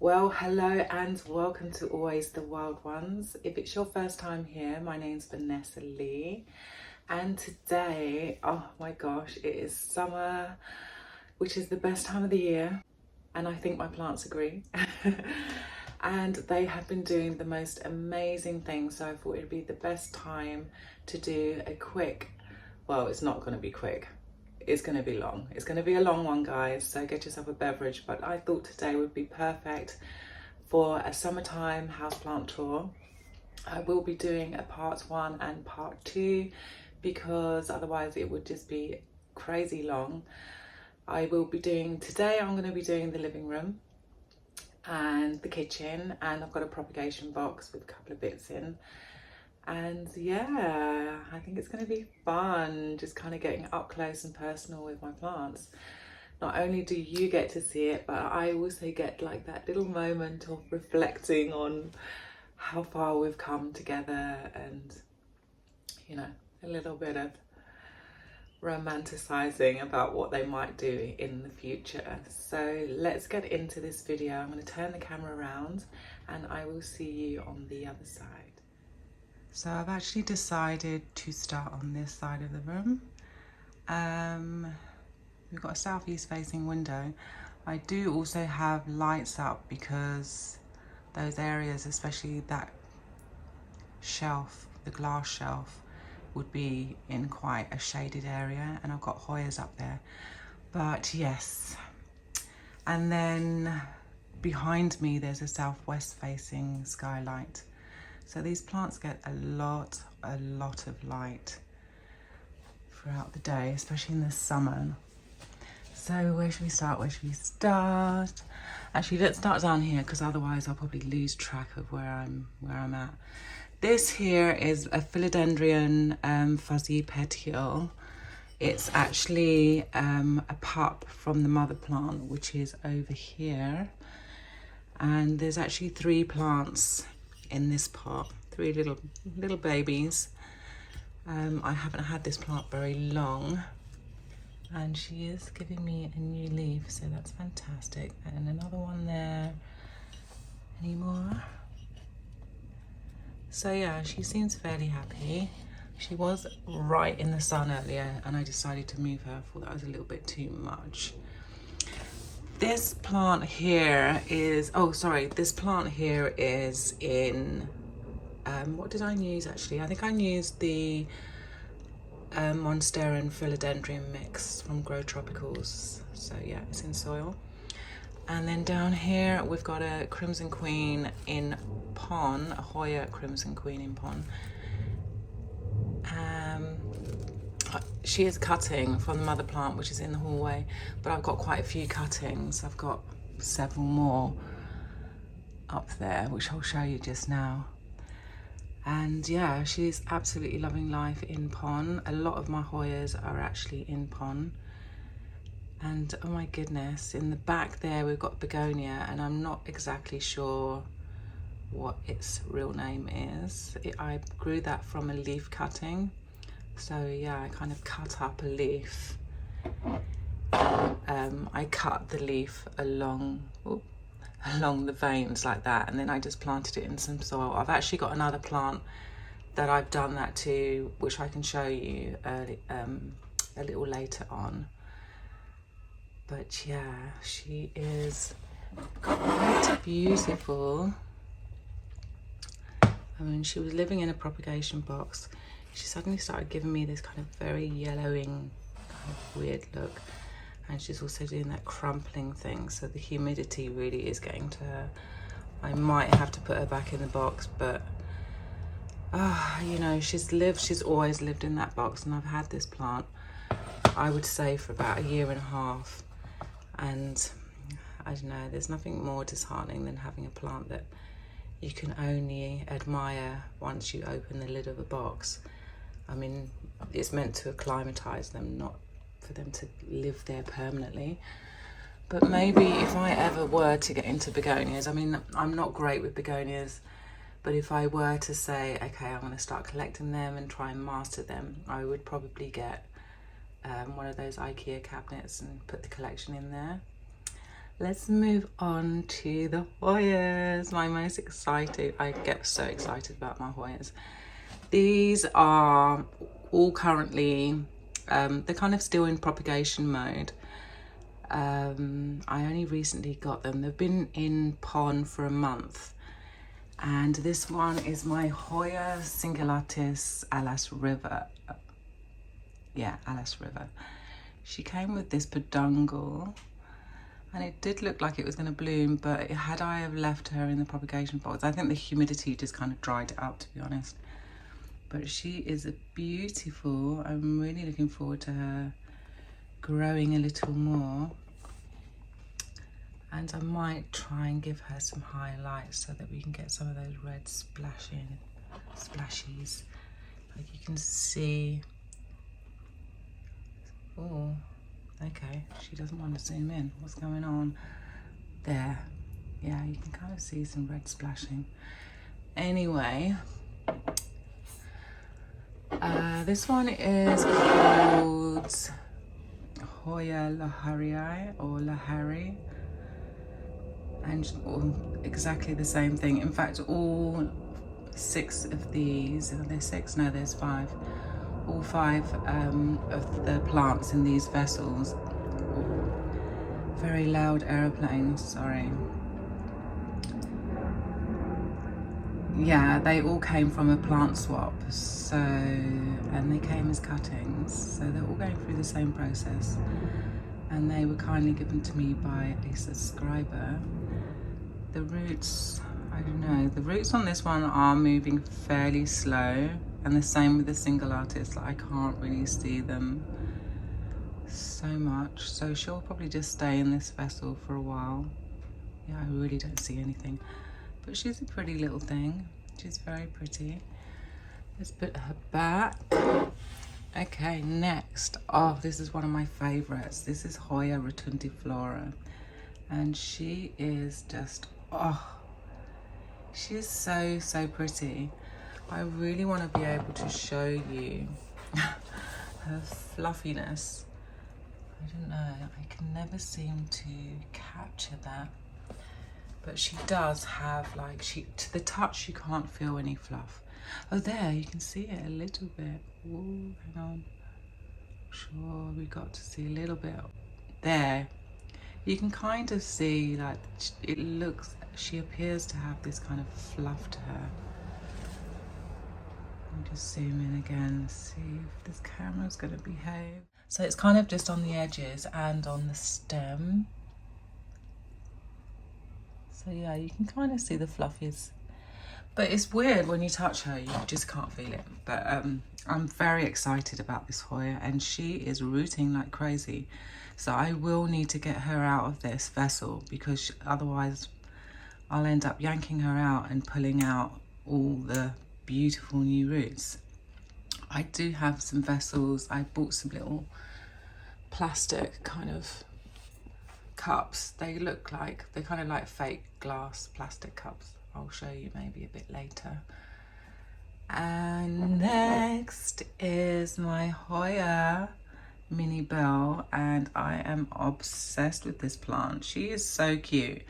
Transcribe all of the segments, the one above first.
Well, hello and welcome to Always the Wild Ones. If it's your first time here, my name's Vanessa Lee, and today, oh my gosh, it is summer, which is the best time of the year, and I think my plants agree. And they have been doing the most amazing things, so I thought it'd be the best time to do a quick, well, it's not going to be quick. It's going to be long. It's going to be a long one, guys, so get yourself a beverage. But I thought today would be perfect for a summertime houseplant tour. I will be doing a part 1 and part 2 because otherwise it would just be crazy long. I will be doing, today I'm going to be doing the living room and the kitchen, and I've got a propagation box with a couple of bits in. And yeah, I think it's going to be fun, just kind of getting up close and personal with my plants. Not only do you get to see it, but I also get like that little moment of reflecting on how far we've come together and, you know, a little bit of romanticizing about what they might do in the future. So let's get into this video. I'm going to turn the camera around and I will see you on the other side. So I've actually decided to start on this side of the room. We've got a southeast facing window. I do also have lights up because those areas, especially that shelf, the glass shelf, would be in quite a shaded area, and I've got Hoyas up there. But yes, and then behind me there's a southwest facing skylight. So these plants get a lot of light throughout the day, especially in the summer. So where should we start? Actually, let's start down here because otherwise I'll probably lose track of where I'm at. This here is a philodendron fuzzy petiole. It's actually a pup from the mother plant, which is over here. And there's actually 3 plants in this pot, 3 little babies. I haven't had this plant very long, and she is giving me a new leaf, so that's fantastic. And another one there. Any more? So yeah, she seems fairly happy. She was right in the sun earlier and I decided to move her. I thought that was a little bit too much. This plant here is, this plant here is in, what did I use actually? I think I used the Monstera and Philodendron mix from Grow Tropicals. So yeah, it's in soil. And then down here we've got a Crimson Queen in pon, a Hoya Crimson Queen in pon. She is cutting from the mother plant, which is in the hallway, but I've got quite a few cuttings. I've got several more up there, which I'll show you just now. And yeah, she's absolutely loving life in pon. A lot of my Hoyas are actually in pon. And oh my goodness, in the back there we've got begonia, and I'm not exactly sure what its real name is. I grew that from a leaf cutting. So yeah, I kind of cut up a leaf. I cut the leaf along the veins like that, and then I just planted it in some soil. I've actually got another plant that I've done that to, which I can show you a little later on. But yeah, she is quite beautiful. I mean, she was living in a propagation box. She suddenly started giving me this kind of very yellowing, kind of weird look. And she's also doing that crumpling thing, so the humidity really is getting to her. I might have to put her back in the box, but you know, she's always lived in that box, and I've had this plant, I would say, for about 1.5 years. And I don't know, there's nothing more disheartening than having a plant that you can only admire once you open the lid of a box. I mean, it's meant to acclimatize them, not for them to live there permanently. But maybe if I ever were to get into begonias, I mean, I'm not great with begonias, but if I were to say, okay, I'm going to start collecting them and try and master them, I would probably get one of those IKEA cabinets and put the collection in there. let's move on to the Hoyas. My most excited, I get so excited about my Hoyas. These are all currently, they're kind of still in propagation mode. I only recently got them. They've been in pond for a month. And this one is my Hoya Singulatis Alas River. Yeah, Alas River. She came with this peduncle, and it did look like it was going to bloom, but had I have left her in the propagation pots, I think the humidity just kind of dried it up, to be honest. But she is a beautiful. I'm really looking forward to her growing a little more. And I might try and give her some highlights so that we can get some of those red splashies. Like you can see. Oh, okay. She doesn't want to zoom in. What's going on? There. Yeah, you can kind of see some red splashing. Anyway, this one is called Hoya Laharii or Lahari. And exactly the same thing. In fact, all 6 of these, are there 6? No, there's 5. All 5 of the plants in these vessels. Very loud aeroplanes, sorry. Yeah, they all came from a plant swap, so, and they came as cuttings, so they're all going through the same process. And they were kindly given to me by a subscriber. The roots, I don't know, the roots on this one are moving fairly slow, and the same with the Singulatis. I can't really see them so much, so she'll probably just stay in this vessel for a while. Yeah, I really don't see anything, but she's a pretty little thing. She's very pretty. Let's put her back. Okay, next, oh, this is one of my favorites. This is Hoya rotundiflora, and she is just, oh, she's so pretty. I really want to be able to show you her fluffiness. I don't know, I can never seem to capture that, but she does have, like, to the touch you can't feel any fluff. Oh, there, you can see it a little bit. Ooh, hang on. Sure, we got to see a little bit. There, you can kind of see, like, it looks, she appears to have this kind of fluff to her. Let me just zoom in again, see if this camera's going to behave. So it's kind of just on the edges and on the stem. So yeah, you can kind of see the fluffies. But it's weird when you touch her, you just can't feel it. But I'm very excited about this Hoya, and she is rooting like crazy. So I will need to get her out of this vessel, because otherwise I'll end up yanking her out and pulling out all the beautiful new roots. I do have some vessels. I bought some little plastic kind of cups. They look like, they're kind of like fake glass plastic cups. I'll show you maybe a bit later. And next is my Hoya Mini Belle, and I am obsessed with this plant. She is so cute.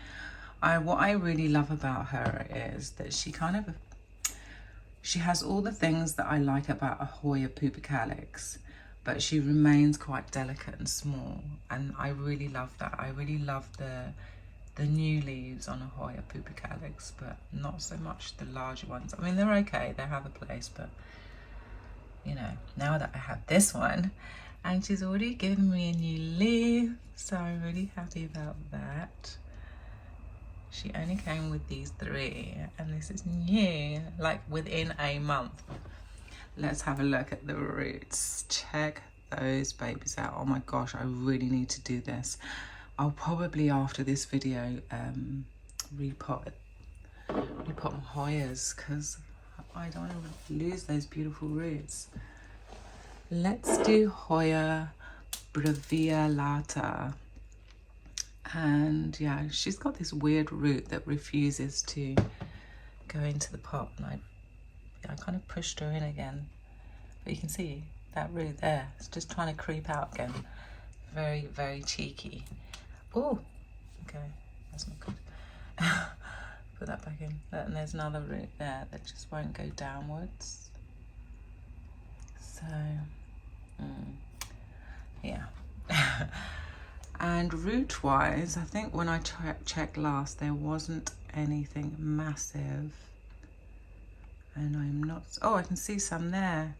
What I really love about her is that she has all the things that I like about a Hoya pubicalyx, but she remains quite delicate and small, and I really love that. I really love the new leaves on a Hoya pubicalyx, but not so much the larger ones. I mean, they're okay, they have a place, but you know, now that I have this one, and she's already given me a new leaf, so I'm really happy about that. She only came with these 3, and this is new, like within a month. Let's have a look at the roots. Check those babies out. Oh my gosh, I really need to do this. I'll probably, after this video, repot my Hoyas, because I don't want to lose those beautiful roots. Let's do Hoya breviolata. And yeah, she's got this weird root that refuses to go into the pot, and I kind of pushed her in again, but you can see that root there, it's just trying to creep out again. Very cheeky. Oh, Okay, that's not good. Put that back in. And there's another root there that just won't go downwards. So, yeah. And root wise, I think when I checked last, there wasn't anything massive. And I'm not, oh, I can see some there.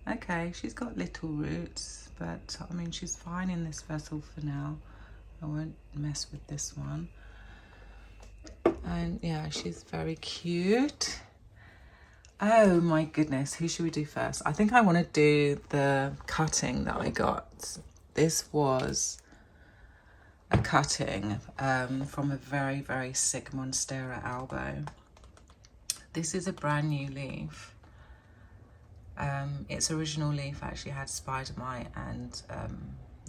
Okay, she's got little roots, but I mean, she's fine in this vessel for now. I won't mess with this one. And yeah, she's very cute. Oh my goodness, who should we do first? I think I want to do the cutting that I got. This was a cutting from a very, very sick Monstera albo. This is a brand new leaf. Its original leaf actually had spider mite, and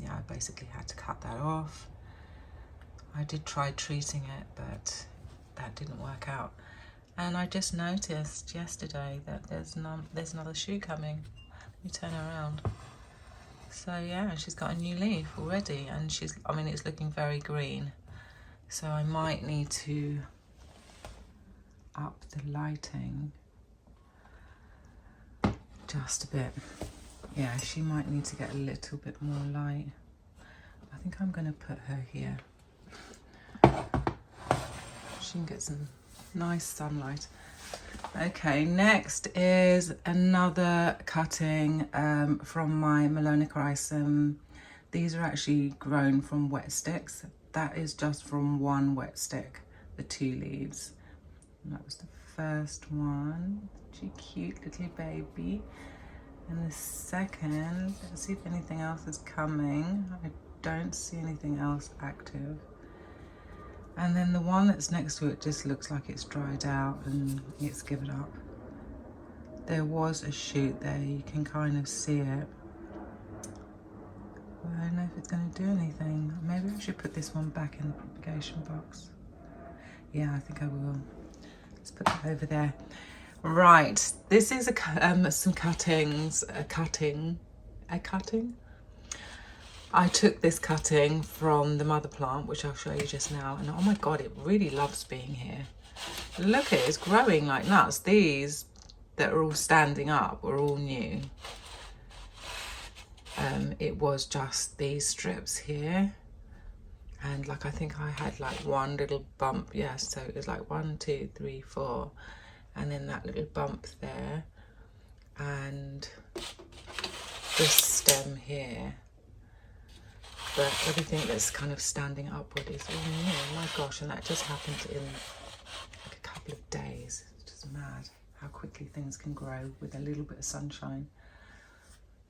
yeah, I basically had to cut that off. I did try treating it, but that didn't work out. And I just noticed yesterday that there's another shoot coming. Let me turn around. So yeah, she's got a new leaf already, and I mean, it's looking very green. So I might need to up the lighting just a bit. Yeah, she might need to get a little bit more light. I think I'm gonna put her here. She can get some nice sunlight. Okay, next is another cutting from my Melonicrysum. These are actually grown from wet sticks. That is just from one wet stick, the 2 leaves. And that was the first one. She cute little baby. And the second, let's see if anything else is coming. I don't see anything else active. And then the one that's next to it just looks like it's dried out and it's given up. There was a shoot there, you can kind of see it. But I don't know if it's going to do anything. Maybe I should put this one back in the propagation box. Yeah, I think I will. Let's put that over there. Right, this is some cuttings, a cutting. I took this cutting from the mother plant, which I'll show you just now, and oh my god, it really loves being here. Look at it, it's growing like nuts. These that are all standing up were all new. It was just these strips here, and like I think I had like one little bump, yes, so it was like 1, 2, 3, 4, and then that little bump there, and this stem here. But everything that's kind of standing upward is all new. Oh my gosh, and that just happened in like a couple of days. It's just mad how quickly things can grow with a little bit of sunshine.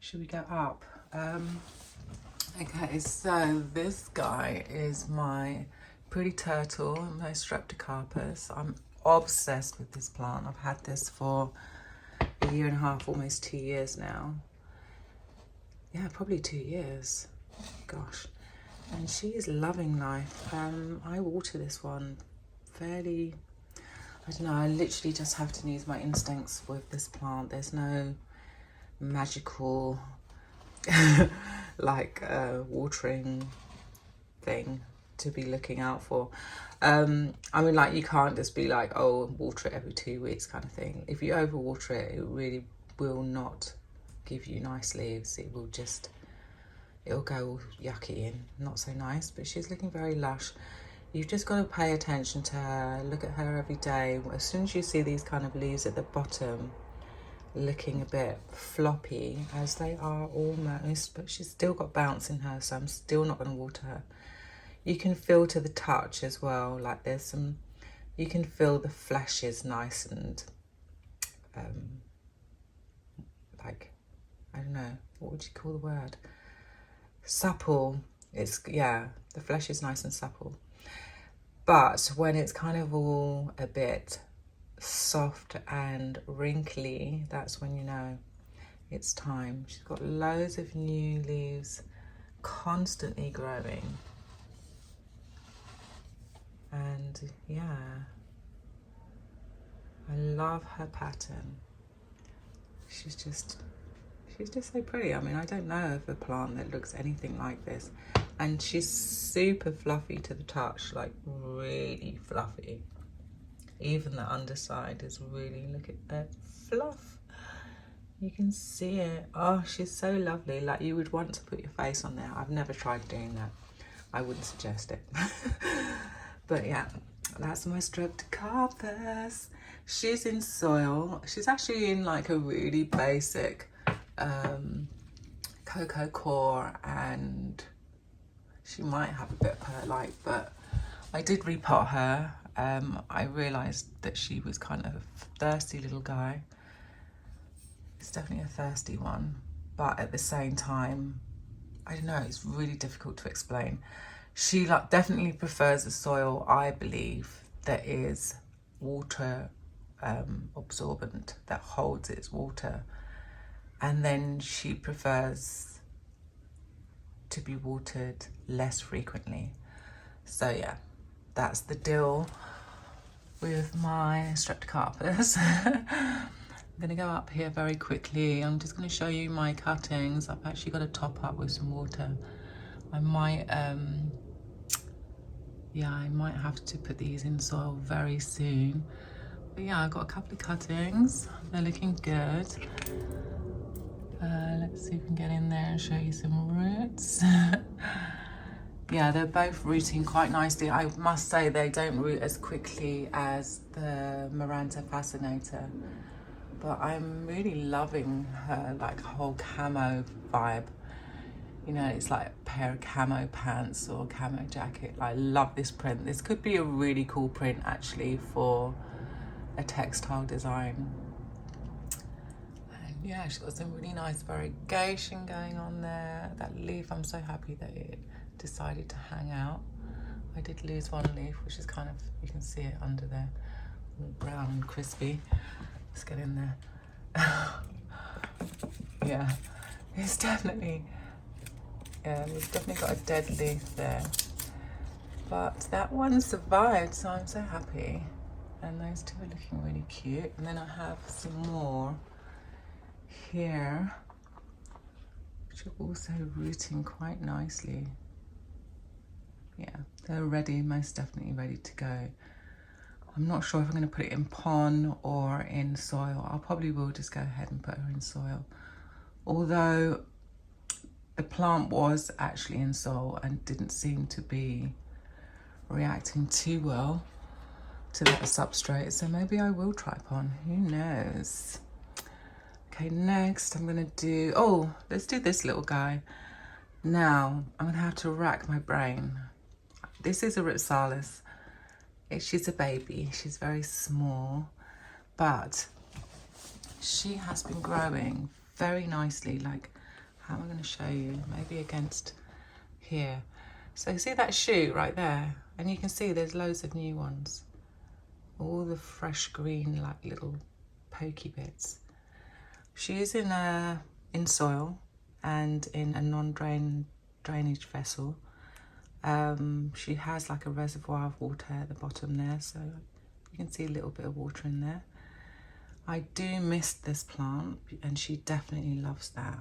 Should we go up? Okay, so this guy is my pretty turtle, my Streptocarpus. I'm obsessed with this plant. I've had this for 1.5 years, almost 2 years now. Yeah, probably 2 years. Gosh, and she is loving life. I water this one fairly, I don't know, I literally just have to use my instincts with this plant. There's no magical like watering thing to be looking out for. I mean, like, you can't just be like, oh, water it every 2 weeks kind of thing. If you overwater it, it really will not give you nice leaves. It will just, it'll go all yucky and not so nice. But she's looking very lush. You've just got to pay attention to her, look at her every day. As soon as you see these kind of leaves at the bottom looking a bit floppy, as they are almost, but she's still got bounce in her, so I'm still not going to water her. You can feel to the touch as well, like there's some, you can feel the flesh is nice and like, I don't know, what would you call the word? Supple. It's, yeah, the flesh is nice and supple. But when it's kind of all a bit soft and wrinkly, that's when you know it's time. She's got loads of new leaves constantly growing. And yeah, I love her pattern. She's she's just so pretty. I mean, I don't know of a plant that looks anything like this. And she's super fluffy to the touch, like really fluffy. Even the underside is really, look at that fluff. You can see it. Oh, she's so lovely. Like, you would want to put your face on there. I've never tried doing that. I wouldn't suggest it. But yeah, that's my Streptocarpus. She's in soil. She's actually in like a really basic cocoa core, and she might have a bit of perlite, but I did repot her. I realised that she was kind of a thirsty little guy. It's definitely a thirsty one, but at the same time, I don't know, it's really difficult to explain. She like definitely prefers a soil, I believe, that is water absorbent, that holds its water. And then she prefers to be watered less frequently. So yeah, that's the deal with my Streptocarpus. I'm going to go up here very quickly. I'm just going to show you my cuttings. I've actually got to top up with some water. I might, yeah, I might have to put these in soil very soon. But yeah, I've got a couple of cuttings. They're looking good. Let's see if we can get in there and show you some roots. Yeah, they're both rooting quite nicely. I must say they don't root as quickly as the Maranta fascinator. But I'm really loving her like whole camo vibe. You know, it's like a pair of camo pants or camo jacket. I love this print. This could be a really cool print actually for a textile design. And yeah, she's got some really nice variegation going on there. That leaf, I'm so happy that it decided to hang out. I did lose one leaf, which is kind of, you can see it under there, all brown and crispy. Let's get in there. Yeah, it's definitely, yeah, we've definitely got a dead leaf there. But that one survived, so I'm so happy. And those two are looking really cute. And then I have some more here, which are also rooting quite nicely. Yeah, they're ready, most definitely ready to go. I'm not sure if I'm going to put it in pon or in soil. I probably will just go ahead and put her in soil. Although the plant was actually in soil and didn't seem to be reacting too well to that substrate. So maybe I will try pon, who knows. Okay, next I'm going to do, oh, let's do this little guy. Now, I'm going to have to rack my brain. This is a Ripsalis. She's a baby, she's very small, but she has been growing very nicely. Like, how am I going to show you? Maybe against here. So see that shoot right there? And you can see there's loads of new ones. All the fresh green, like little pokey bits. She's in soil and in a non-drainage vessel. She has like a reservoir of water at the bottom there, so you can see a little bit of water in there. I do miss this plant, and she definitely loves that.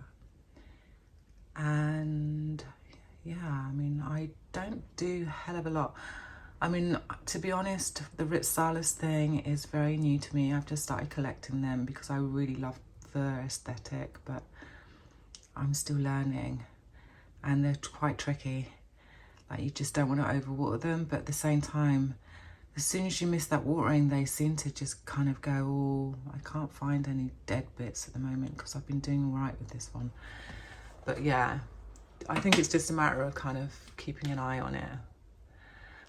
And yeah, I mean, I don't do a hell of a lot. I mean, to be honest, the Ripsalis thing is very new to me. I've just started collecting them because I really love the aesthetic, but I'm still learning, and they're quite tricky. Like, you just don't want to overwater them, but at the same time, as soon as you miss that watering, they seem to just kind of go, oh, I can't find any dead bits at the moment because I've been doing all right with this one. But yeah, I think it's just a matter of kind of keeping an eye on it.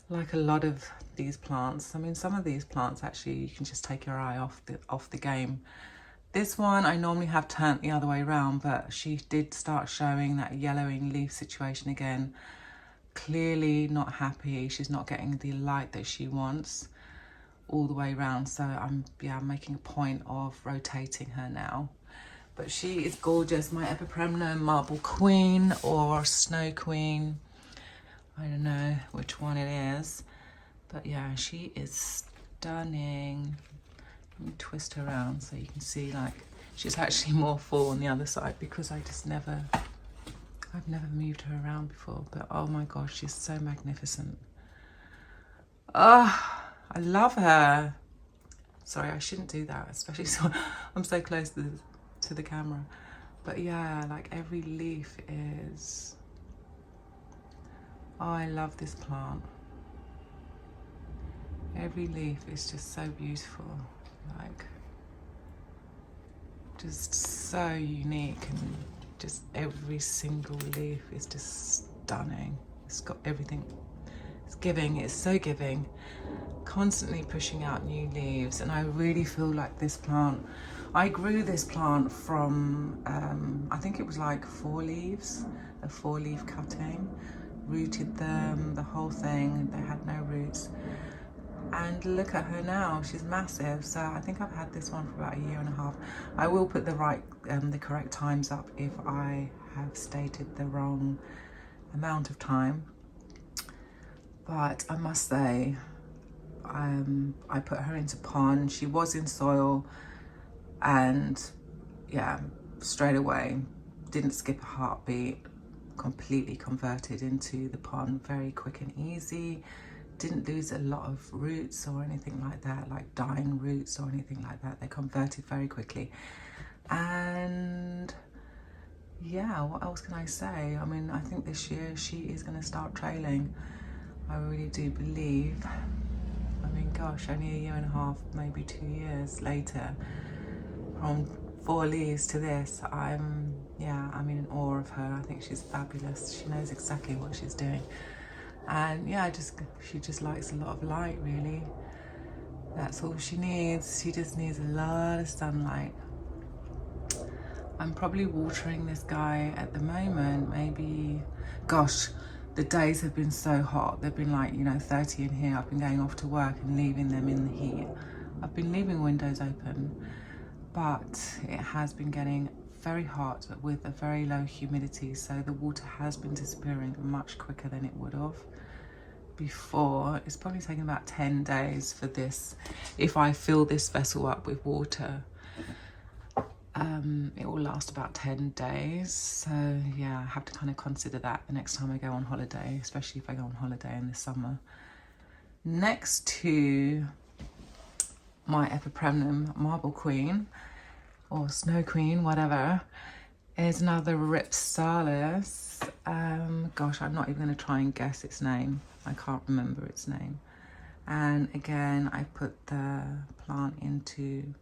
Like a lot of these plants, I mean, some of these plants actually, you can just take your eye off the game. This one I normally have turned the other way around, but she did start showing that yellowing leaf situation again. Clearly not happy. She's not getting the light that she wants all the way around. So I'm making a point of rotating her now. But she is gorgeous. My Epipremnum Marble Queen or Snow Queen. I don't know which one it is. But yeah, she is stunning. Let me twist her around so you can see, like, She's actually more full on the other side because I've never moved her around before, but oh my gosh, she's so magnificent. Oh, I love her. Sorry, I shouldn't do that, especially so I'm so close to the camera. But yeah, like every leaf is, oh, I love this plant. Every leaf is just so beautiful, like just so unique, and just every single leaf is just stunning. It's got everything. It's giving, it's so giving, constantly pushing out new leaves. And I really feel like this plant, I grew this plant from, I think it was like 4 leaves, a 4-leaf cutting, rooted them, the whole thing, they had no roots. And look at her now, she's massive. So I think I've had this one for about 1.5 years. I will put the correct times up if I have stated the wrong amount of time. But I must say, I put her into pond. She was in soil, and yeah, straight away, didn't skip a heartbeat, completely converted into the pond, very quick and easy. Didn't lose a lot of roots or anything like that, like dying roots or anything like that. They converted very quickly. And yeah, what else can I say? I mean, I think this year she is going to start trailing. I really do believe. I mean, gosh, only 1.5 years, maybe 2 years later, from 4 leaves to this, I'm in awe of her. I think she's fabulous. She knows exactly what she's doing. And yeah, she just likes a lot of light, really. That's all she needs. She just needs a lot of sunlight. I'm probably watering this guy at the moment, maybe, gosh, the days have been so hot. They've been like, 30 in here. I've been going off to work and leaving them in the heat. I've been leaving windows open, but it has been getting very hot with a very low humidity. So the water has been disappearing much quicker than it would have before. It's probably taken about 10 days for this. If I fill this vessel up with water, it will last about 10 days. So yeah, I have to kind of consider that the next time I go on holiday, especially if I go on holiday in the summer. Next to my Epipremnum Marble Queen, or Snow Queen, whatever, is another Ripsalis. Gosh, I'm not even going to try and guess its name. I can't remember its name. And again, I put the plant into,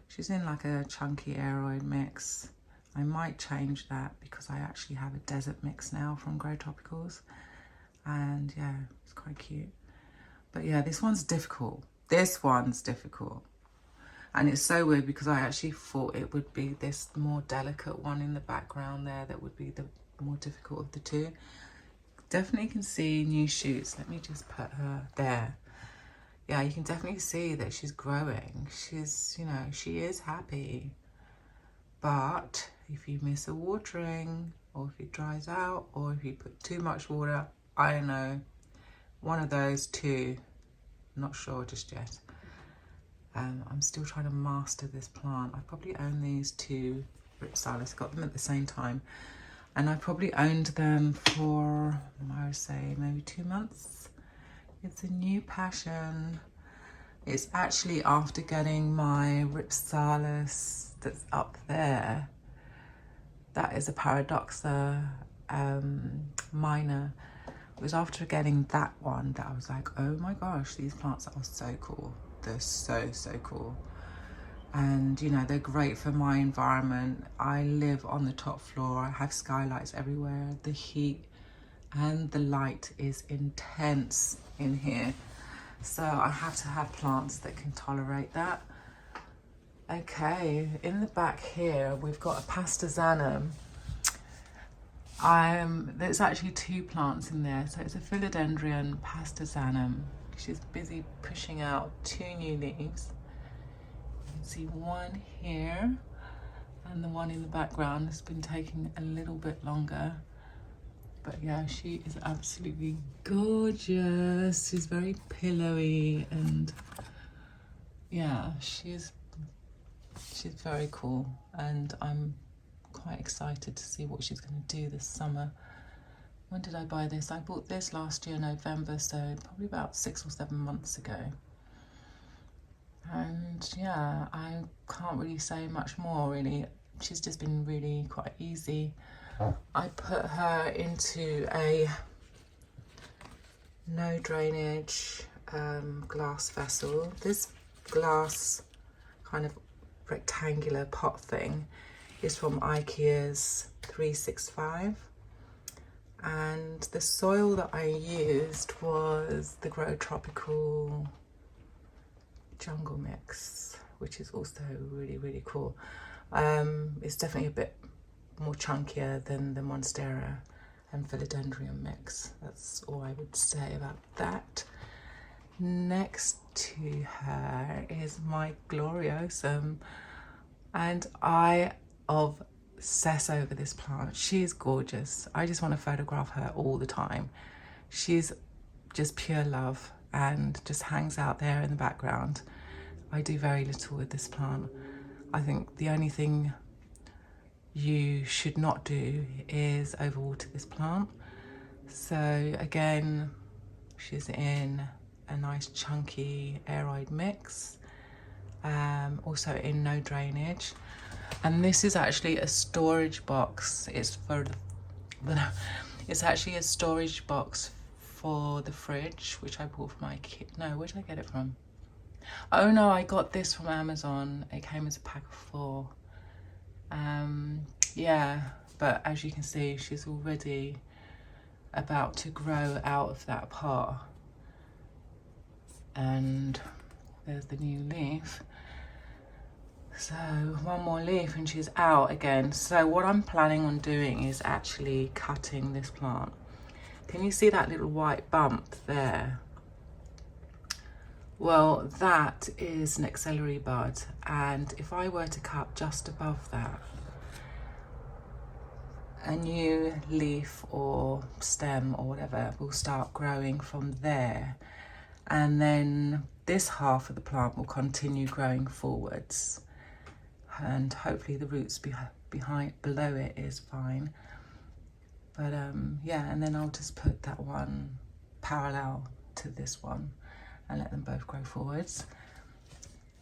she's in like a chunky aeroid mix. I might change that because I actually have a desert mix now from Grow Tropicals. And yeah, it's quite cute. But yeah, this one's difficult. This one's difficult. And it's so weird because I actually thought it would be this more delicate one in the background there that would be the more difficult of the two. Definitely can see new shoots. Let me just put her there. Yeah, you can definitely see that she's growing. She's, she is happy. But if you miss a watering, or if it dries out, or if you put too much water, I don't know, one of those two, not sure just yet. I'm still trying to master this plant. I probably own these two Ripsalis, got them at the same time. And I probably owned them for, I would say, maybe 2 months. It's a new passion. It's actually after getting my Ripsalis that's up there. That is a Paradoxa minor. It was after getting that one that I was like, oh my gosh, these plants are so cool. They're so, so cool. And they're great for my environment. I live on the top floor. I have skylights everywhere. The heat and the light is intense in here. So I have to have plants that can tolerate that. Okay, in the back here, we've got a Pastazanum. There's actually 2 plants in there. So it's a Philodendron Pastazanum. She's busy pushing out 2 new leaves. You can see one here, and the one in the background has been taking a little bit longer. But yeah, she is absolutely gorgeous. She's very pillowy, and yeah, she's she's very cool, and I'm quite excited to see what she's going to do this summer. When did I buy this? I bought this last year, November, so probably about 6 or 7 months ago. And yeah, I can't really say much more really. She's just been really quite easy. I put her into a no drainage glass vessel. This glass kind of rectangular pot thing is from IKEA's 365, and the soil that I used was the Grow Tropical Jungle Mix, which is also really cool. It's definitely a bit more chunkier than the Monstera and Philodendron mix. That's all I would say about that. Next to her is my Gloriosum, and I obsess over this plant. She is gorgeous. I just want to photograph her all the time. She's just pure love and just hangs out there in the background. I do very little with this plant. I think the only thing you should not do is overwater this plant. So again, she's in a nice chunky aeroid mix, also in no drainage. And this is actually a storage box. It's actually a storage box for the fridge, which I bought from IKEA. No, where did I get it from? Oh no, I got this from Amazon. It came as a pack of 4. Yeah, but as you can see, she's already about to grow out of that pot. And there's the new leaf. So one more leaf and she's out again. So what I'm planning on doing is actually cutting this plant. Can you see that little white bump there? Well, that is an axillary bud, and if I were to cut just above that, a new leaf or stem or whatever will start growing from there, and then this half of the plant will continue growing forwards, and hopefully the roots below it is fine. But yeah, and then I'll just put that one parallel to this one and let them both grow forwards.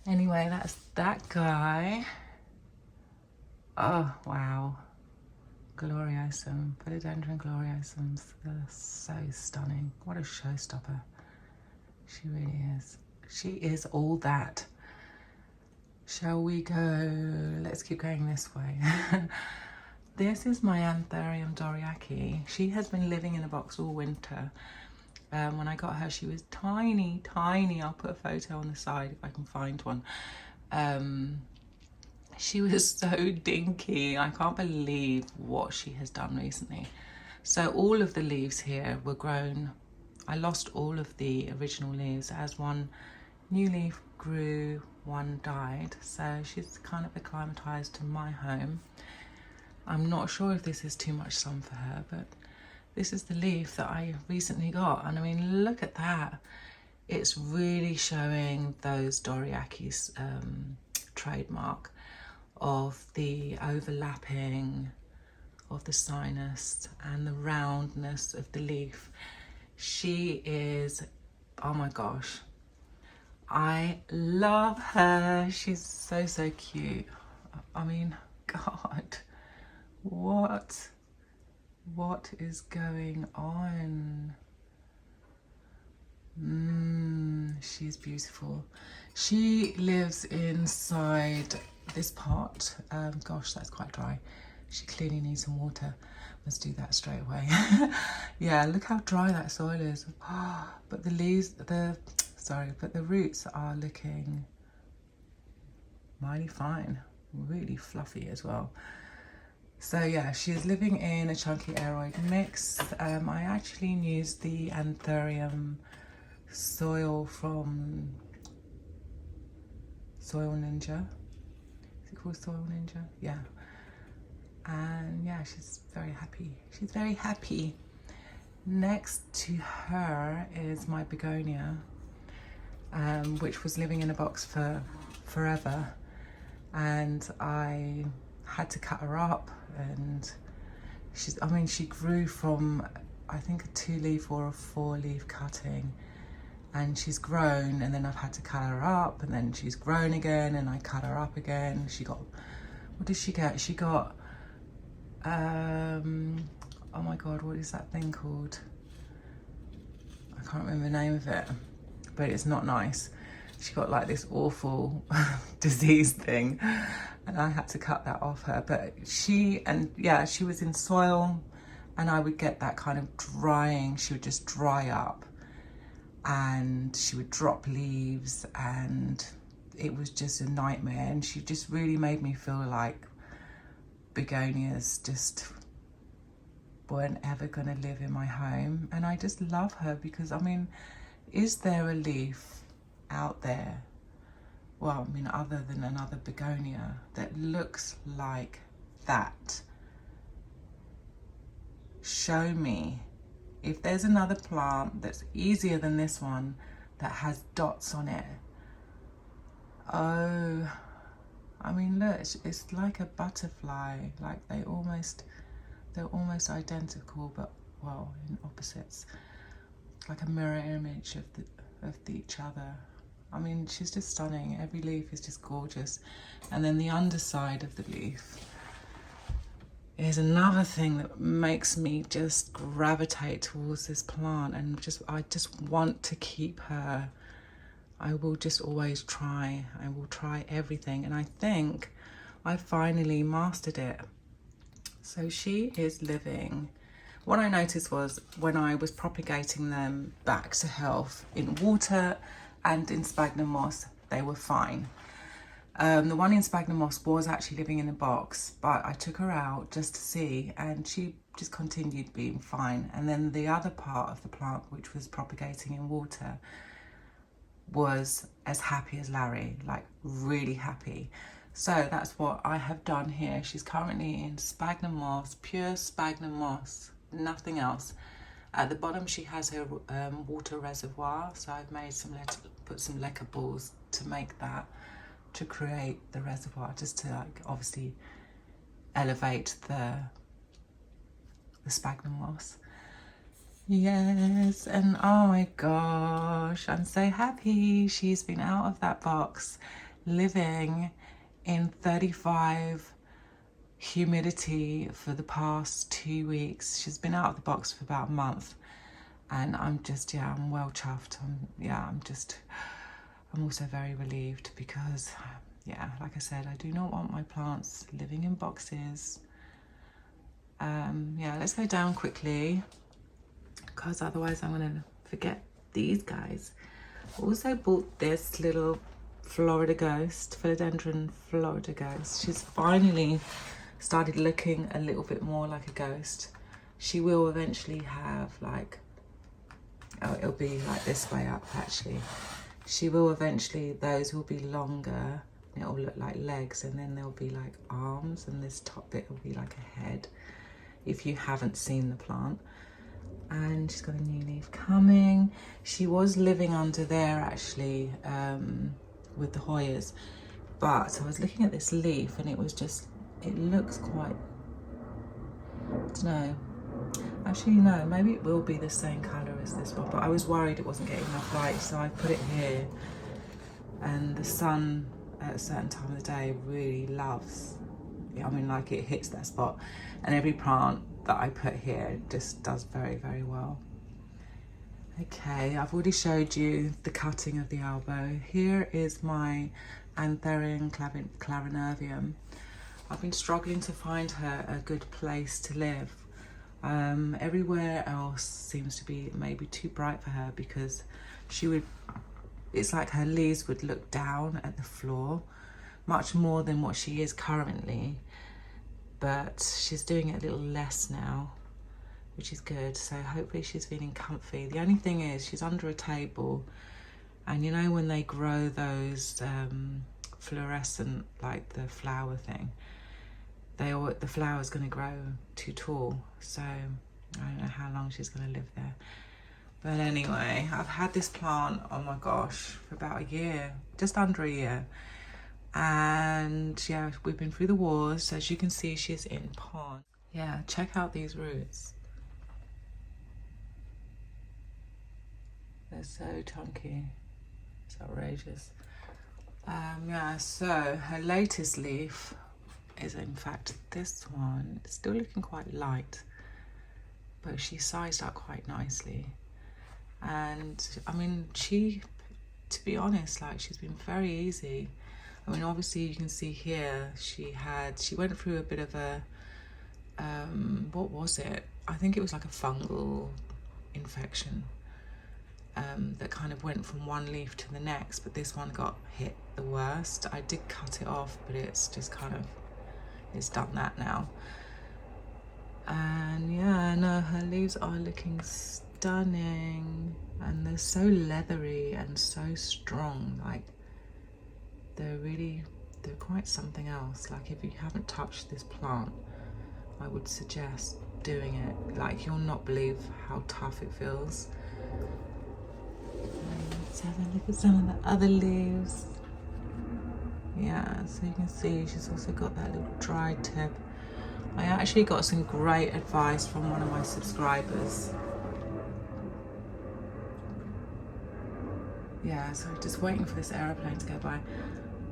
Anyway, that's that guy. Oh wow, Gloriosum, Philodendron Gloriosums, they're so stunning. What a showstopper. She really is. She is all that. Shall we go? Let's keep going this way. This is my Anthurium doriaci. She has been living in a box all winter. When I got her, she was tiny. I'll put a photo on the side if I can find one. She was so dinky. I can't believe what she has done recently. So all of the leaves here were grown. I lost all of the original leaves as one new leaf grew, one died. So she's kind of acclimatized to my home. I'm not sure if this is too much sun for her, but this is the leaf that I recently got. And I mean, look at that. It's really showing those doriaci's trademark of the overlapping of the sinus and the roundness of the leaf. She is, oh my gosh, I love her. She's so cute. I mean, God, what is going on? She's beautiful. She lives inside this pot. Gosh, that's quite dry. She clearly needs some water. Let's do that straight away. Yeah, look how dry that soil is. But the leaves, but the roots are looking mighty fine. Really fluffy as well. So yeah, she's living in a chunky aeroid mix. I actually used the Anthurium soil from Soil Ninja. Is it called Soil Ninja? Yeah. And yeah, she's very happy. She's very happy. Next to her is my begonia, which was living in a box for forever. and I had to cut her up, and she grew from, I think, a 2-leaf or a 4-leaf cutting, and she's grown, and then I've had to cut her up, and then she's grown again, and I cut her up again. She got, what did she get? She got, oh my God, what is that thing called? I can't remember the name of it, but it's not nice. She got like this awful disease thing, and I had to cut that off her. But she was in soil, and I would get that kind of drying. She would just dry up, and she would drop leaves, and it was just a nightmare. And she just really made me feel like begonias just weren't ever going to live in my home. And I just love her because, I mean, is there a leaf out there, well, I mean, other than another begonia, that looks like that? Show me. If there's another plant that's easier than this one, that has dots on it. Oh, I mean, look, it's like a butterfly. Like they're almost identical, but, well, in opposites. Like a mirror image of each other. I mean, she's just stunning. Every leaf is just gorgeous. And then the underside of the leaf is another thing that makes me just gravitate towards this plant, and I just want to keep her. I will just always try. I will try everything, and I think I finally mastered it. So she is living. What I noticed was when I was propagating them back to health in water and in sphagnum moss, they were fine. The one in sphagnum moss was actually living in a box, but I took her out just to see, and she just continued being fine. And then the other part of the plant, which was propagating in water, was as happy as Larry, like really happy. So that's what I have done here. She's currently in sphagnum moss, pure sphagnum moss, nothing else. At the bottom she has her water reservoir, so I've made put some leca balls to make that, to create the reservoir, just to like obviously elevate the sphagnum moss. Yes, and oh my gosh, I'm so happy. She's been out of that box, living in 35 humidity for the past 2 weeks. She's been out of the box for about a month, and I'm just, yeah, I'm well chuffed. I'm also very relieved because, yeah, like I said, I do not want my plants living in boxes. Yeah, let's go down quickly, because otherwise I'm gonna forget these guys. Also bought this little Florida ghost, philodendron Florida ghost. She's finally started looking a little bit more like a ghost. She will eventually have like, oh, it'll be like this way up actually. She will eventually, those will be longer, and it'll look like legs, and then there'll be like arms, and this top bit will be like a head, if you haven't seen the plant. And she's got a new leaf coming. She was living under there actually, with the Hoyas, but I was looking at this leaf and it was just, it looks quite, I don't know, actually no, maybe it will be the same colour as this one, but I was worried it wasn't getting enough light, so I put it here, and the sun at a certain time of the day really loves, I mean, like, it hits that spot, and every plant that I put here just does very, very well. Okay, I've already showed you the cutting of the elbow. Here is my Anthurium clarinervium. I've been struggling to find her a good place to live. Everywhere else seems to be maybe too bright for her, because it's like her leaves would look down at the floor much more than what she is currently, but she's doing it a little less now, which is good. So hopefully she's feeling comfy. The only thing is she's under a table, and you know when they grow those fluorescent, like the flower thing, the flower's going to grow too tall, so I don't know how long she's going to live there. But anyway, I've had this plant, oh my gosh, for about a year, just under a year, And yeah, we've been through the wars, so as you can see, she's in pond. Yeah, check out these roots. They're so chunky. It's outrageous. Yeah, so her latest leaf is in fact this one. It's still looking quite light, but she sized up quite nicely. And I mean, to be honest, like, she's been very easy. I mean, obviously you can see here she went through a bit of a what was it? I think it was like a fungal infection that kind of went from one leaf to the next, but this one got hit the worst. I did cut it off, but it's just kind of, it's done that now. And yeah, no, her leaves are looking stunning, and they're so leathery and so strong. Like, they're quite something else. Like, if you haven't touched this plant, I would suggest doing it. Like, you'll not believe how tough it feels. Let's have a look at some of the other leaves. Yeah, so you can see she's also got that little dry tip. I actually got some great advice from one of my subscribers. Yeah, so just waiting for this aeroplane to go by.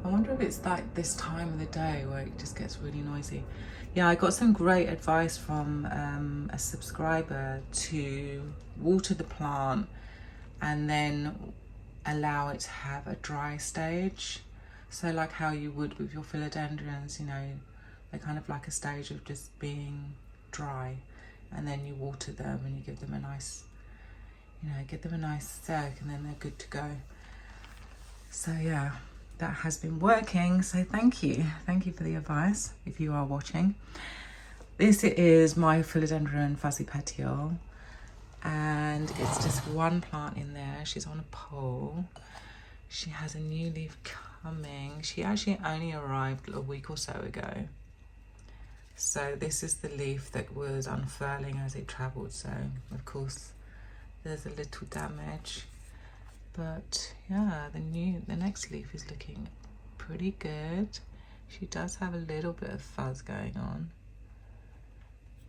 I wonder if it's like this time of the day where it just gets really noisy. Yeah, I got some great advice from a subscriber to water the plant and then allow it to have a dry stage. So like how you would with your philodendrons, you know, they're kind of like a stage of just being dry, and then you water them and you give them a nice, you know, give them a nice soak, and then they're good to go. So yeah, that has been working. So thank you for the advice, if you are watching. This is my philodendron fuzzy petiole, and it's just one plant in there. She's on a pole. She has a new leaf coming. She actually only arrived a week or so ago. So this is the leaf that was unfurling as it traveled. So of course there's a little damage, but yeah, the next leaf is looking pretty good. She does have a little bit of fuzz going on,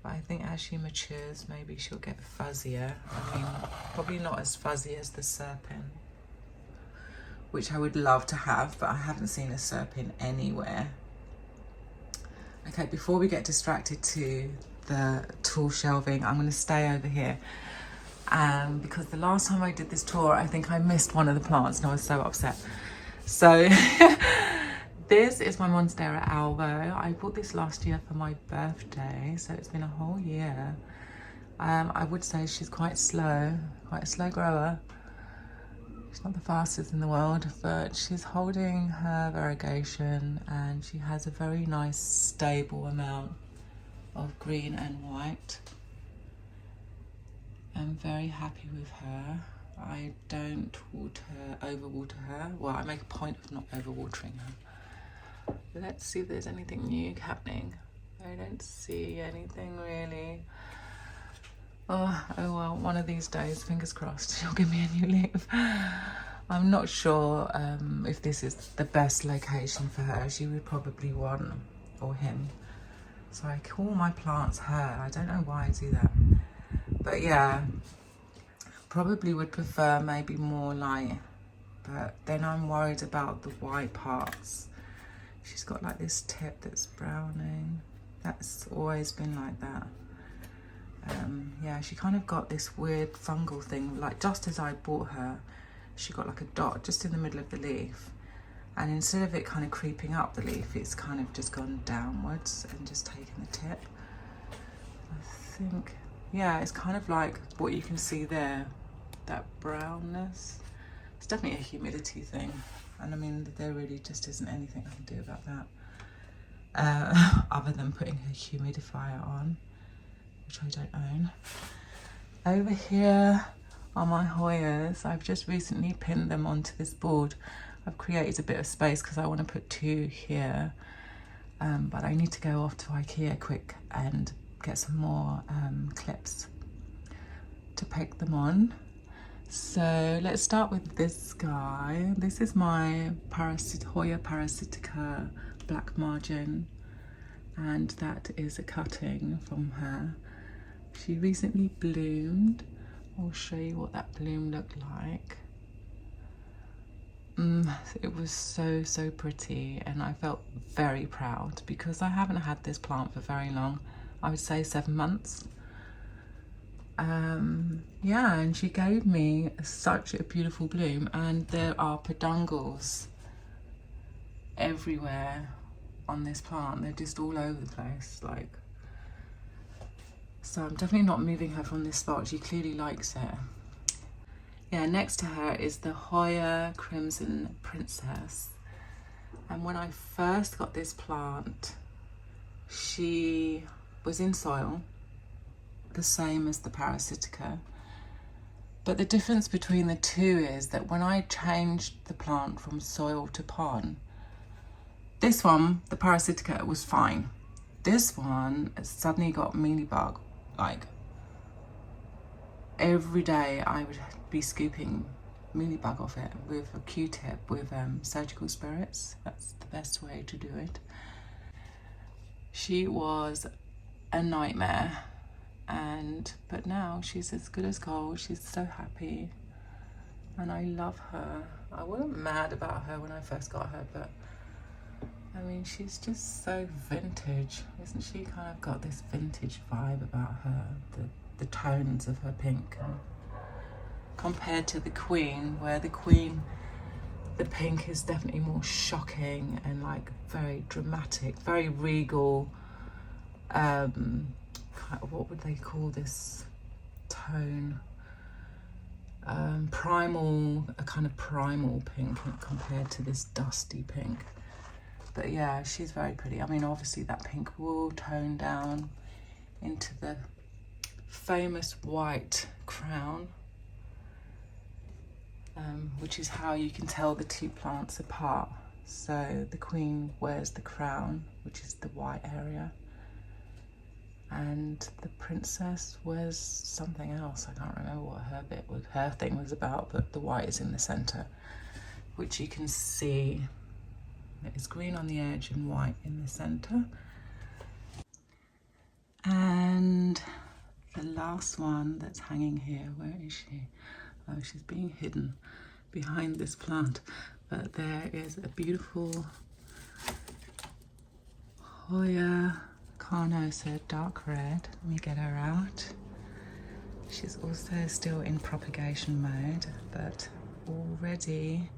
but I think as she matures, maybe she'll get fuzzier. I mean, probably not as fuzzy as the serpent, which I would love to have, but I haven't seen a serpent anywhere. Okay, before we get distracted to the tool shelving, I'm going to stay over here. Because the last time I did this tour, I think I missed one of the plants and I was so upset. So this is my Monstera albo. I bought this last year for my birthday, so it's been a whole year. I would say she's quite a slow grower. She's not the fastest in the world, but she's holding her variegation, and she has a very nice stable amount of green and white. I'm very happy with her. I don't overwater her. Well, I make a point of not overwatering her. Let's see if there's anything new happening. I don't see anything really. Oh well, one of these days, fingers crossed, she'll give me a new leaf. I'm not sure if this is the best location for her. She would probably want, or him. So I call my plants her. I don't know why I do that. But yeah, probably would prefer maybe more light. But then I'm worried about the white parts. She's got like this tip that's browning. That's always been like that. Yeah, she kind of got this weird fungal thing, like just as I bought her, she got like a dot just in the middle of the leaf, and instead of it kind of creeping up the leaf, it's kind of just gone downwards and just taken the tip. I think, yeah, it's kind of like what you can see there, that brownness. It's definitely a humidity thing, and I mean, there really just isn't anything I can do about that, other than putting a humidifier on, which I don't own. Over here are my Hoyas. I've just recently pinned them onto this board. I've created a bit of space because I want to put two here, but I need to go off to IKEA quick and get some more clips to peg them on. So let's start with this guy. This is my Hoya parasitica black margin, and that is a cutting from her. She recently bloomed. I'll show you what that bloom looked like. It was so pretty, and I felt very proud because I haven't had this plant for very long. I would say 7 months. Yeah, and she gave me such a beautiful bloom, and there are peduncles everywhere on this plant. They're just all over the place, like. So I'm definitely not moving her from this spot. She clearly likes it. Yeah, next to her is the Hoya Crimson Princess. And when I first got this plant, she was in soil, the same as the parasitica. But the difference between the two is that when I changed the plant from soil to pond, this one, the parasitica, was fine. This one suddenly got mealybug. Like, every day I would be scooping mealybug off it with a Q-tip with surgical spirits. That's the best way to do it. She was a nightmare, but now she's as good as gold. She's so happy, and I love her. I wasn't mad about her when I first got her, but I mean, she's just so vintage, isn't she? Kind of got this vintage vibe about her, the tones of her pink, compared to the Queen, where the Queen, the pink is definitely more shocking and like very dramatic, very regal. What would they call this tone? Primal, a kind of primal pink compared to this dusty pink. But yeah, she's very pretty. I mean, obviously that pink will tone down into the famous white crown, which is how you can tell the two plants apart. So the Queen wears the crown, which is the white area, and the Princess wears something else. I can't remember what her thing was about, but the white is in the center, which you can see. It's green on the edge and white in the center. And the last one that's hanging here, where is she? Oh, she's being hidden behind this plant. But there is a beautiful Hoya Carnosa dark red. Let me get her out. She's also still in propagation mode, but already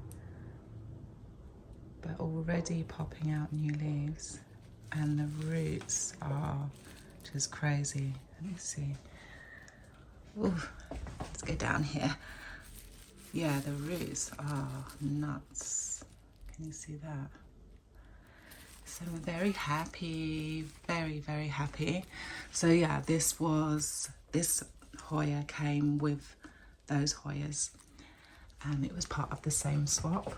popping out new leaves, and the roots are just crazy. Let me see. Ooh, let's go down here. Yeah, the roots are nuts. Can you see that? So I'm very happy, very happy. So yeah, this Hoya came with those Hoyas, and it was part of the same swap.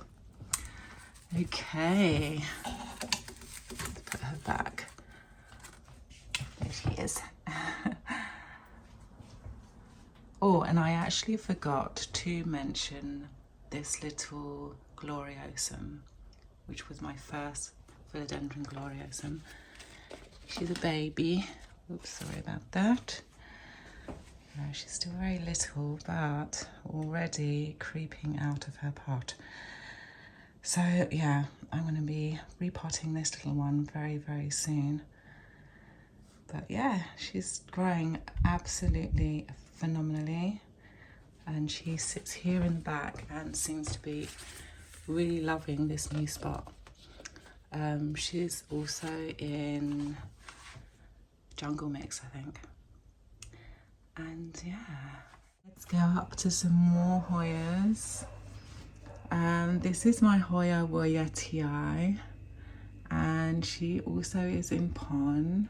Okay, let's put her back. There she is. Oh, and I actually forgot to mention this little Gloriosum, which was my first Philodendron Gloriosum. She's a baby. Oops, sorry about that. No, she's still very little, but already creeping out of her pot. So yeah, I'm going to be repotting this little one very soon. But yeah, she's growing absolutely phenomenally, and she sits here in the back and seems to be really loving this new spot. She's also in Jungle Mix, I think. And yeah, let's go up to some more Hoyas. This is my Hoya Woyetii, and she also is in pon.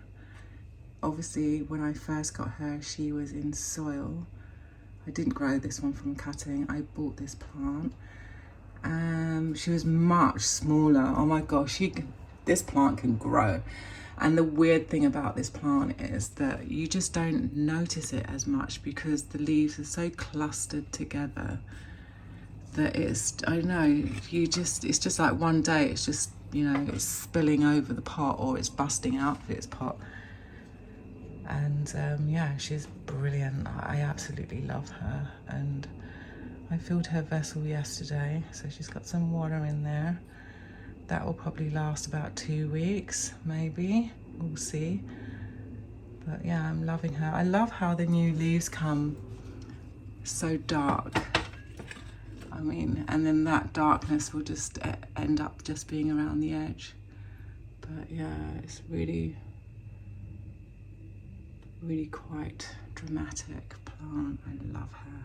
Obviously, when I first got her, she was in soil. I didn't grow this one from cutting. I bought this plant. She was much smaller. Oh my gosh, this plant can grow. And the weird thing about this plant is that you just don't notice it as much because the leaves are so clustered together that I don't know, it's just like one day it's just, you know, it's spilling over the pot or it's busting out of its pot. And yeah, she's brilliant. I absolutely love her. And I filled her vessel yesterday, so she's got some water in there. That will probably last about 2 weeks, maybe. We'll see. But yeah, I'm loving her. I love how the new leaves come so dark. I mean, and then that darkness will just end up just being around the edge. But yeah, it's really, really quite dramatic plant. I love her.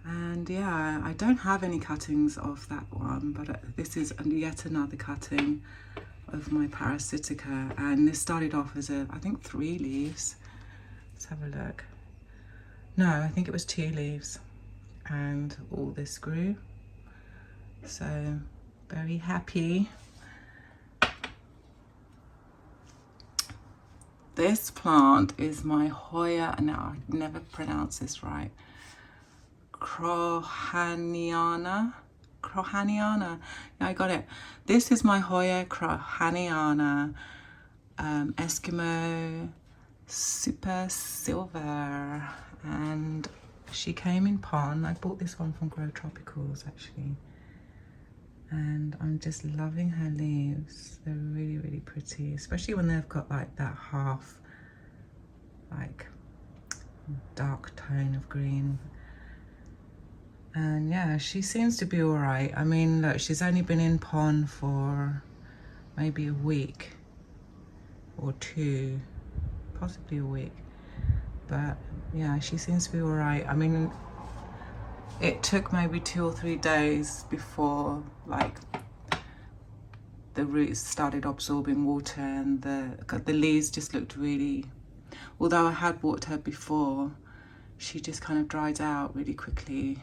And yeah, I don't have any cuttings of that one, but this is yet another cutting of my Parasitica, and this started off as I think 3 leaves. Let's have a look. No, I think it was 2 leaves, and all this grew. So very happy. This plant is my Hoya, now I never pronounce this right, Crowhaniana. Yeah, I got it. This is my Hoya Crowhaniana Eskimo Super Silver, and she came in pon. I bought this one from Grow Tropicals actually, and I'm just loving her leaves. They're really, really pretty, especially when they've got like that half like dark tone of green. And yeah, she seems to be all right. I mean, look, she's only been in pon for maybe a week or 2, possibly a week. But yeah, she seems to be all right. I mean, it took maybe 2 or 3 days before like the roots started absorbing water, and the leaves just looked really, although I had watered her before, she just kind of dried out really quickly.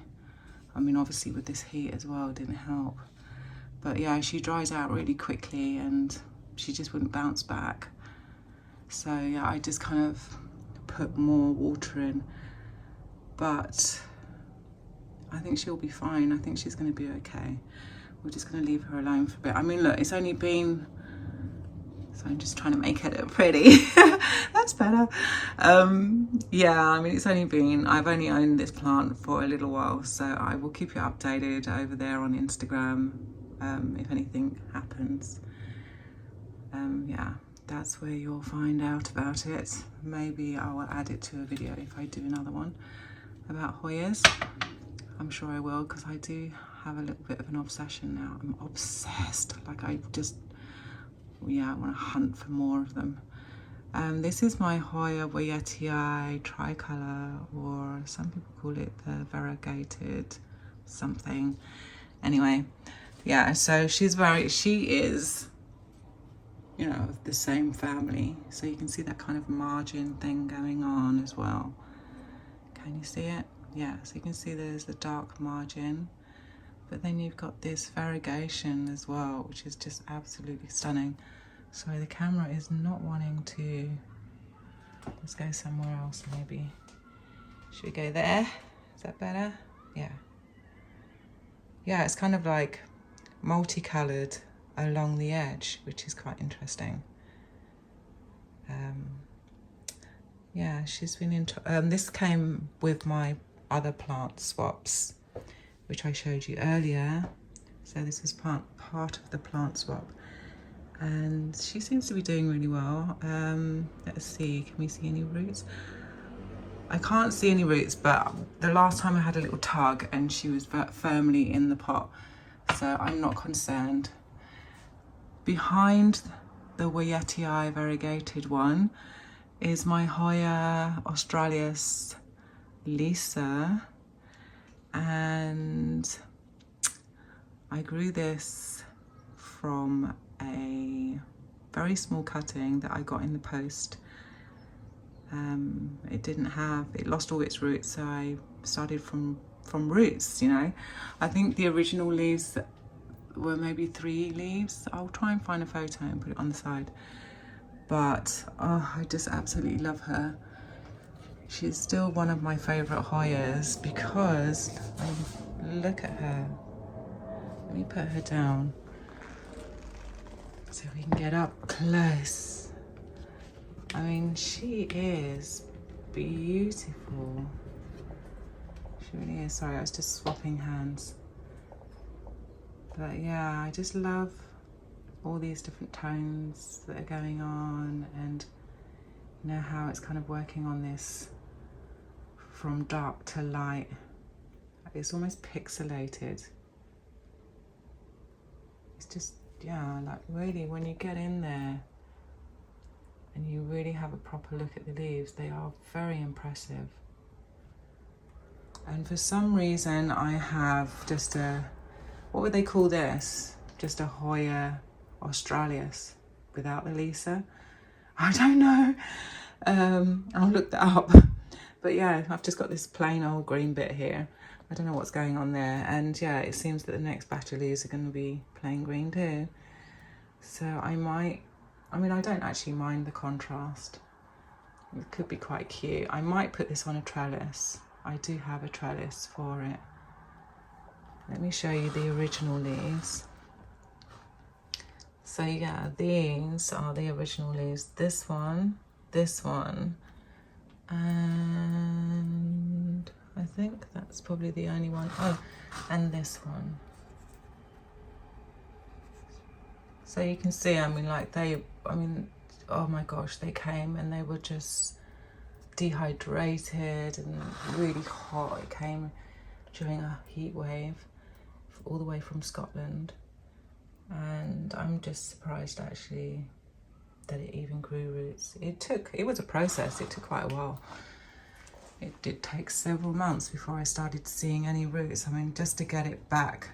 I mean, obviously with this heat as well didn't help. But yeah, she dries out really quickly and she just wouldn't bounce back. So yeah, I just kind of put more water in. But I think she'll be fine. I think she's going to be okay. We're just going to leave her alone for a bit. I mean, look, it's only been... So I'm just trying to make it look pretty. That's better. Yeah, I mean, I've only owned this plant for a little while, so I will keep you updated over there on Instagram if anything happens. Yeah, that's where you'll find out about it. Maybe I will add it to a video if I do another one about Hoyas. I'm sure I will, because I do have a little bit of an obsession now. I'm obsessed. Like, I just... yeah, I want to hunt for more of them. This is my Hoya Wietii tricolor, or some people call it the variegated something. Anyway, yeah, so she is, you know, of the same family. So you can see that kind of margin thing going on as well. Can you see it? Yeah, so you can see there's the dark margin, but then you've got this variegation as well, which is just absolutely stunning. Sorry, the camera is not wanting to. Let's go somewhere else maybe. Should we go there? Is that better? Yeah. Yeah, it's kind of like multicolored along the edge, which is quite interesting. Yeah, she's been into... this came with my other plant swaps, which I showed you earlier. So this is part of the plant swap. And she seems to be doing really well. Let's see, can we see any roots? I can't see any roots, but the last time I had a little tug and she was firmly in the pot, so I'm not concerned. Behind the Wietii variegated one is my Hoya Australis Lisa, and I grew this from a very small cutting that I got in the post. It lost all its roots, so I started from roots, you know. I think the original leaves were maybe 3 leaves. I'll try and find a photo and put it on the side. But oh, I just absolutely love her. She's still one of my favourite Hoyas because, look at her. Let me put her down so we can get up close. I mean, she is beautiful. She really is. Sorry, I was just swapping hands. But yeah, I just love all these different tones that are going on, and you know how it's kind of working on this from dark to light. It's almost pixelated. It's just, yeah, like really when you get in there and you really have a proper look at the leaves, they are very impressive. And for some reason I have just a, what would they call this? Just a Hoya Australis without the Lisa. I don't know. I'll look that up. But yeah, I've just got this plain old green bit here. I don't know what's going on there. And yeah, it seems that the next batch of leaves are going to be plain green too. So I might, I mean, I don't actually mind the contrast. It could be quite cute. I might put this on a trellis. I do have a trellis for it. Let me show you the original leaves. So yeah, these are the original leaves. This one, and I think that's probably the only one. Oh, and this one. So you can see, I mean, like oh my gosh, they came and they were just dehydrated and really hot. It came during a heat wave all the way from Scotland. And I'm just surprised actually that it even grew roots. It was a process, it took quite a while. It did take several months before I started seeing any roots. I mean, just to get it back,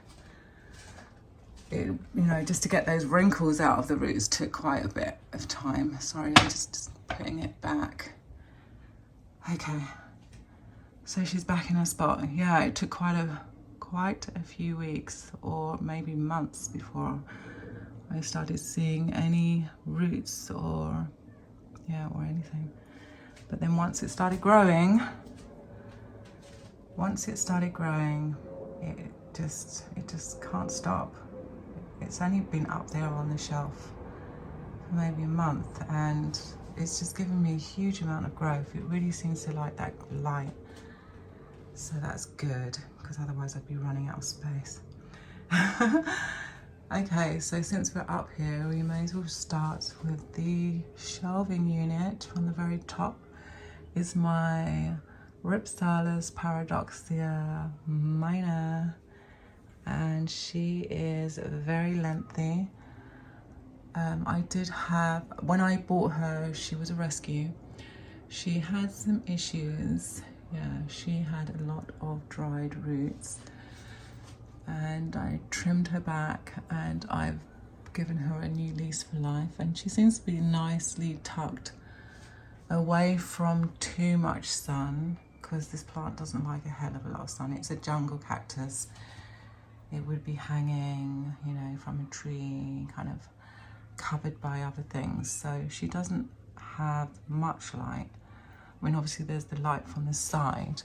just to get those wrinkles out of the roots took quite a bit of time. Sorry, I'm just putting it back. Okay, so she's back in her spot. Yeah, it took quite a few weeks or maybe months before I started seeing any roots or anything. But then once it started growing, it just can't stop. It's only been up there on the shelf for maybe a month, and it's just given me a huge amount of growth. It really seems to like that light. So that's good, because otherwise I'd be running out of space. Okay, so since we're up here, we may as well start with the shelving unit. From the very top is my Ripsalis Paradoxia minor, and she is very lengthy. I did have, when I bought her, she was a rescue. She had some issues. Yeah, she had a lot of dried roots, and I trimmed her back, and I've given her a new lease for life, and she seems to be nicely tucked away from too much sun, because this plant doesn't like a hell of a lot of sun. It's a jungle cactus. It would be hanging, from a tree, kind of covered by other things. So she doesn't have much light. I mean, obviously there's the light from the side,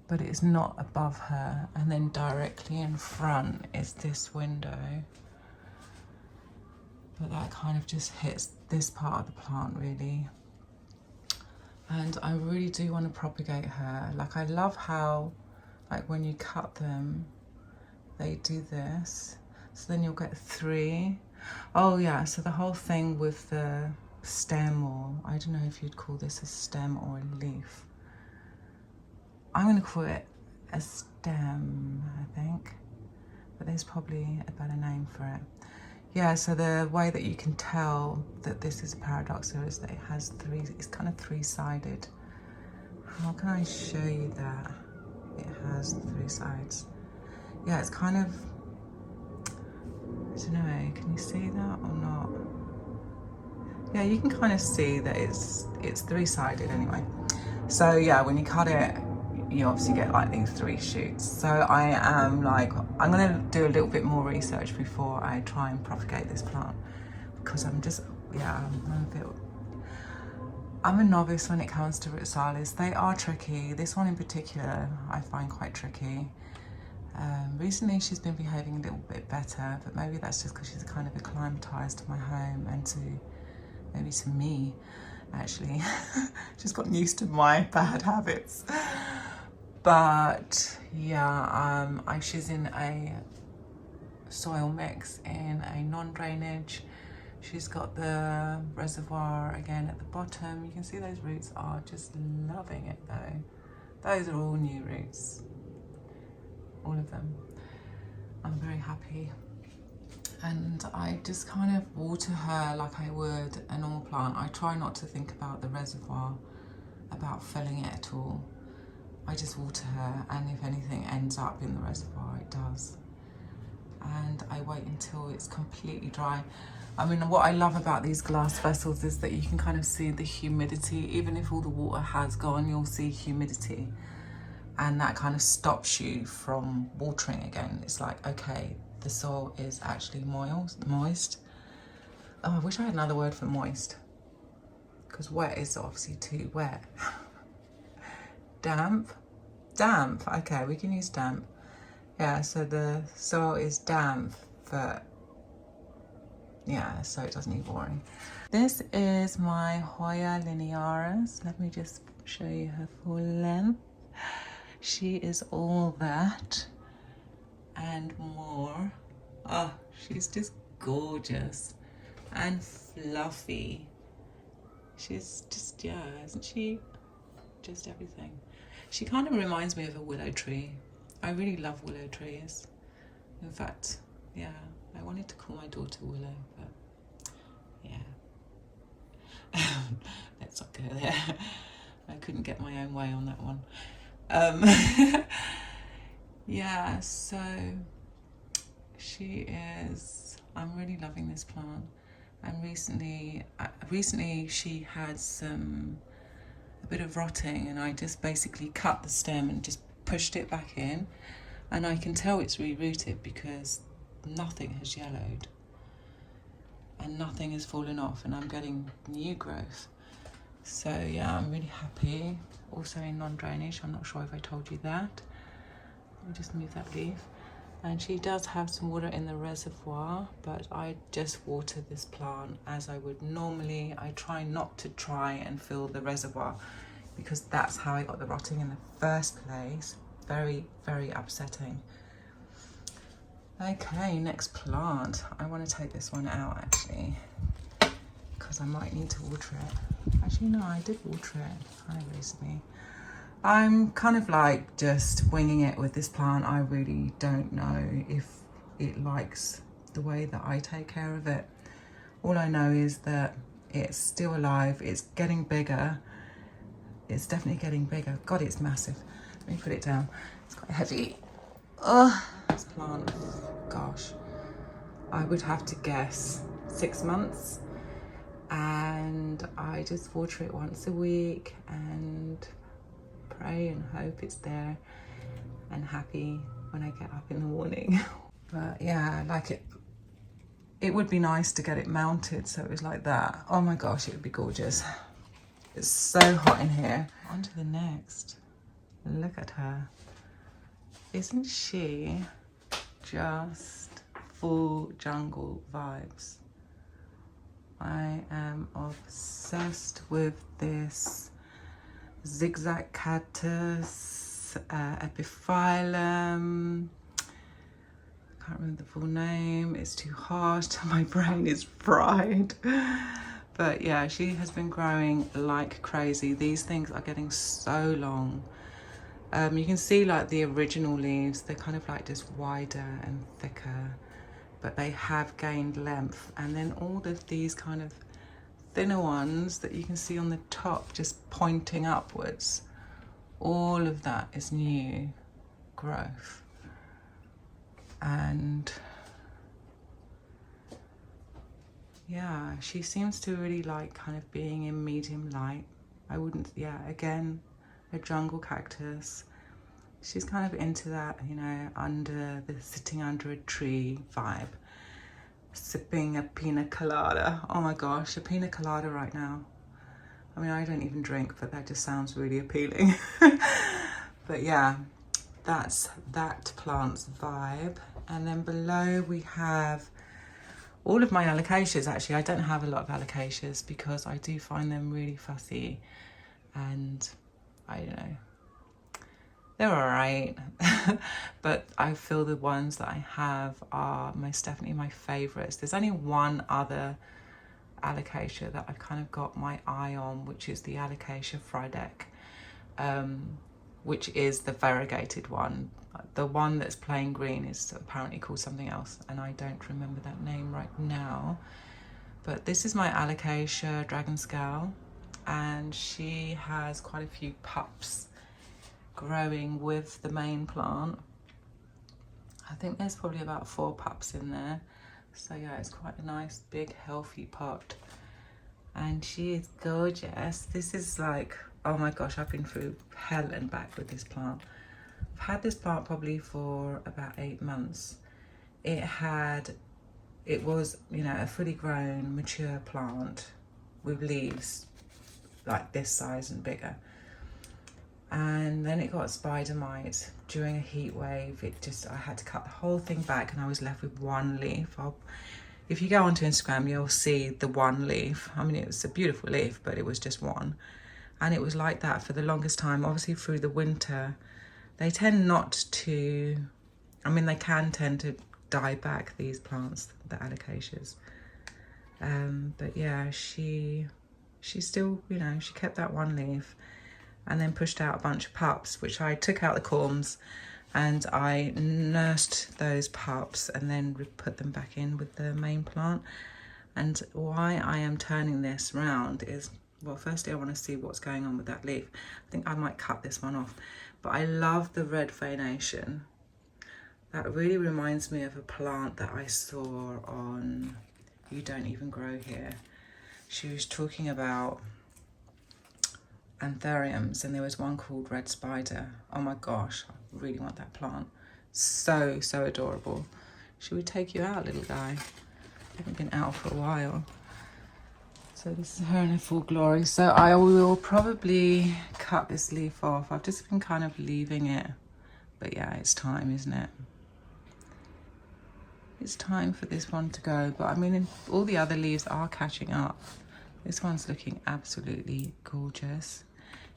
but it's not above her. And then directly in front is this window. But that kind of just hits this part of the plant really. And I really do want to propagate her. Like, I love how, like, when you cut them, they do this. So then you'll get 3. Oh yeah, so the whole thing with the stem, or I don't know if you'd call this a stem or a leaf. I'm going to call it a stem, I think, but there's probably a better name for it. Yeah, so the way that you can tell that this is a paradoxia is that it has 3, it's kind of 3-sided. How can I show you that? It has 3 sides. Yeah, it's kind of, I don't know, can you see that or not? Yeah, you can kind of see that it's 3-sided anyway. So yeah, when you cut it, you obviously get like these 3 shoots. So I am like, I'm gonna do a little bit more research before I try and propagate this plant, because I'm just, yeah, I'm a novice when it comes to root stylists. They are tricky. This one in particular I find quite tricky. Recently she's been behaving a little bit better, but maybe that's just because she's kind of acclimatized to my home and to maybe to me, actually. She's gotten used to my bad habits. But yeah, she's in a soil mix in a non-drainage. She's got the reservoir again at the bottom. You can see those roots are just loving it though. Those are all new roots, all of them. I'm very happy. And I just kind of water her like I would a normal plant. I try not to think about the reservoir, about filling it at all. I just water her, and if anything ends up in the reservoir, it does. And I wait until it's completely dry. I mean, what I love about these glass vessels is that you can kind of see the humidity. Even if all the water has gone, you'll see humidity. And that kind of stops you from watering again. It's like, okay, the soil is actually moist. Oh, I wish I had another word for moist, because wet is obviously too wet. Damp, okay, we can use damp. Yeah, so the soil is damp, but yeah, so it doesn't need watering. This is my Hoya linearis. Let me just show you her full length. She is all that and more. Oh, she's just gorgeous and fluffy. She's just, yeah, isn't she? Just everything. She kind of reminds me of a willow tree. I really love willow trees. In fact, yeah, I wanted to call my daughter Willow, but yeah. Let's not go there. I couldn't get my own way on that one. Yeah, so she is, I'm really loving this plant. And recently she had a bit of rotting, and I just basically cut the stem and just pushed it back in, and I can tell it's re-rooted because nothing has yellowed and nothing has fallen off, and I'm getting new growth. So yeah, I'm really happy. Also in non-drainage, I'm not sure if I told you that. Let me just move that leaf. And she does have some water in the reservoir, but I just water this plant as I would normally. I try not to try and fill the reservoir, because that's how I got the rotting in the first place. Very, very upsetting. Okay, next plant. I want to take this one out actually, because I might need to water it. Actually, no, I did water it kind of recently. I'm kind of like just winging it with this plant. I really don't know if it likes the way that I take care of it. All I know is that it's still alive. It's getting bigger. It's definitely getting bigger. God, it's massive. Let me put it down. It's quite heavy. Oh, this plant, gosh. I would have to guess 6 months. And I just water it once a week and pray and hope it's there and happy when I get up in the morning. But yeah, like it would be nice to get it mounted so it was like that. Oh my gosh, it would be gorgeous. It's so hot in here. On to the next. Look at her. Isn't she just full jungle vibes? I am obsessed with this zigzag cactus, epiphyllum. I can't remember the full name. It's too hard. My brain is fried. But yeah, she has been growing like crazy. These things are getting so long. You can see like the original leaves, they're kind of like just wider and thicker, but they have gained length. And then all of these kind of thinner ones that you can see on the top just pointing upwards, all of that is new growth. And yeah, she seems to really like kind of being in medium light. I wouldn't, yeah, again, a jungle cactus. She's kind of into that, you know, sitting under a tree vibe. Sipping a pina colada. Oh my gosh, a pina colada right now. I mean, I don't even drink, but that just sounds really appealing. But yeah, that's that plant's vibe. And then below we have all of my alocasias. Actually, I don't have a lot of alocasias because I do find them really fussy, and I don't know, they're all right. But I feel the ones that I have are most definitely my favorites. There's only one other alocasia that I've kind of got my eye on, which is the Alocasia Frydek, which is the variegated one. The one that's plain green is apparently called something else, and I don't remember that name right now. But this is my Alocasia Dragon Scale, and she has quite a few pups growing with the main plant. I think there's probably about 4 pups in there. So yeah, it's quite a nice, big, healthy pot. And she is gorgeous. This is like, oh my gosh, I've been through hell and back with this plant. I've had this plant probably for about 8 months. It was, you know, a fully grown, mature plant with leaves like this size and bigger. And then it got spider mite during a heat wave. I had to cut the whole thing back, and I was left with 1 leaf. If you go onto Instagram, you'll see the 1 leaf. I mean, it was a beautiful leaf, but it was just 1. And it was like that for the longest time. Obviously through the winter, they tend not to, I mean, they can tend to die back, these plants, the alocasias. But yeah, she still, you know, she kept that 1 leaf, and then pushed out a bunch of pups, which I took out the corms and I nursed those pups and then put them back in with the main plant. And why I am turning this round is, well, firstly, I want to see what's going on with that leaf. I think I might cut this one off, but I love the red veination. That really reminds me of a plant that I saw on You Don't Even Grow Here. She was talking about anthuriums, and there was one called Red Spider. Oh my gosh, I really want that plant. So adorable. Should we take you out, little guy? I haven't been out for a while. So this is her in her full glory. So I will probably cut this leaf off. I've just been kind of leaving it, but yeah, it's time, isn't it? It's time for this one to go. But I mean, all the other leaves are catching up. This one's looking absolutely gorgeous.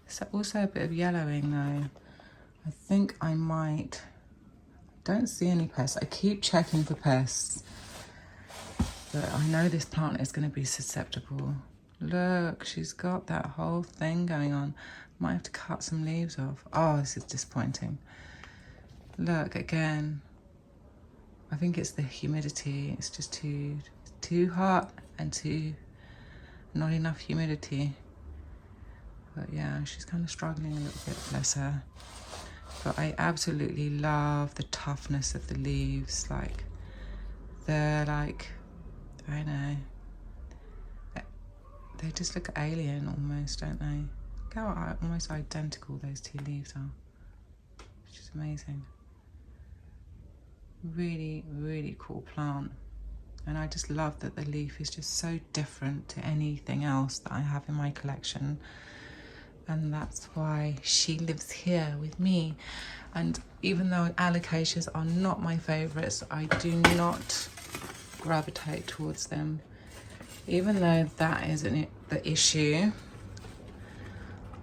It's also a bit of yellowing though. I think I might, don't see any pests. I keep checking for pests, but I know this plant is going to be susceptible. Look, she's got that whole thing going on. Might have to cut some leaves off. Oh, this is disappointing. Look, again, I think it's the humidity. It's just too hot and not enough humidity. But yeah, she's kind of struggling a little bit, bless her. But I absolutely love the toughness of the leaves. Like, they're like, I don't know, they just look alien almost, don't they? Look how almost identical those 2 leaves are. It's just amazing. Really, really cool plant. And I just love that the leaf is just so different to anything else that I have in my collection. And that's why she lives here with me. And even though alocasias are not my favorites, I do not gravitate towards them. Even though that isn't the issue,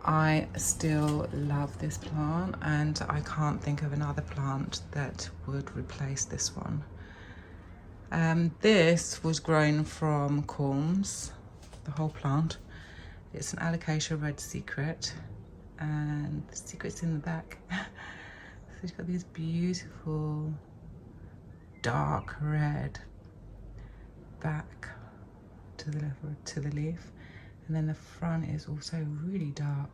I still love this plant, and I can't think of another plant that would replace this one. This was grown from corms, the whole plant. It's an Alocasia Red Secret, and the secret's in the back. So it's got these beautiful dark red back to the leaf, and then the front is also really dark.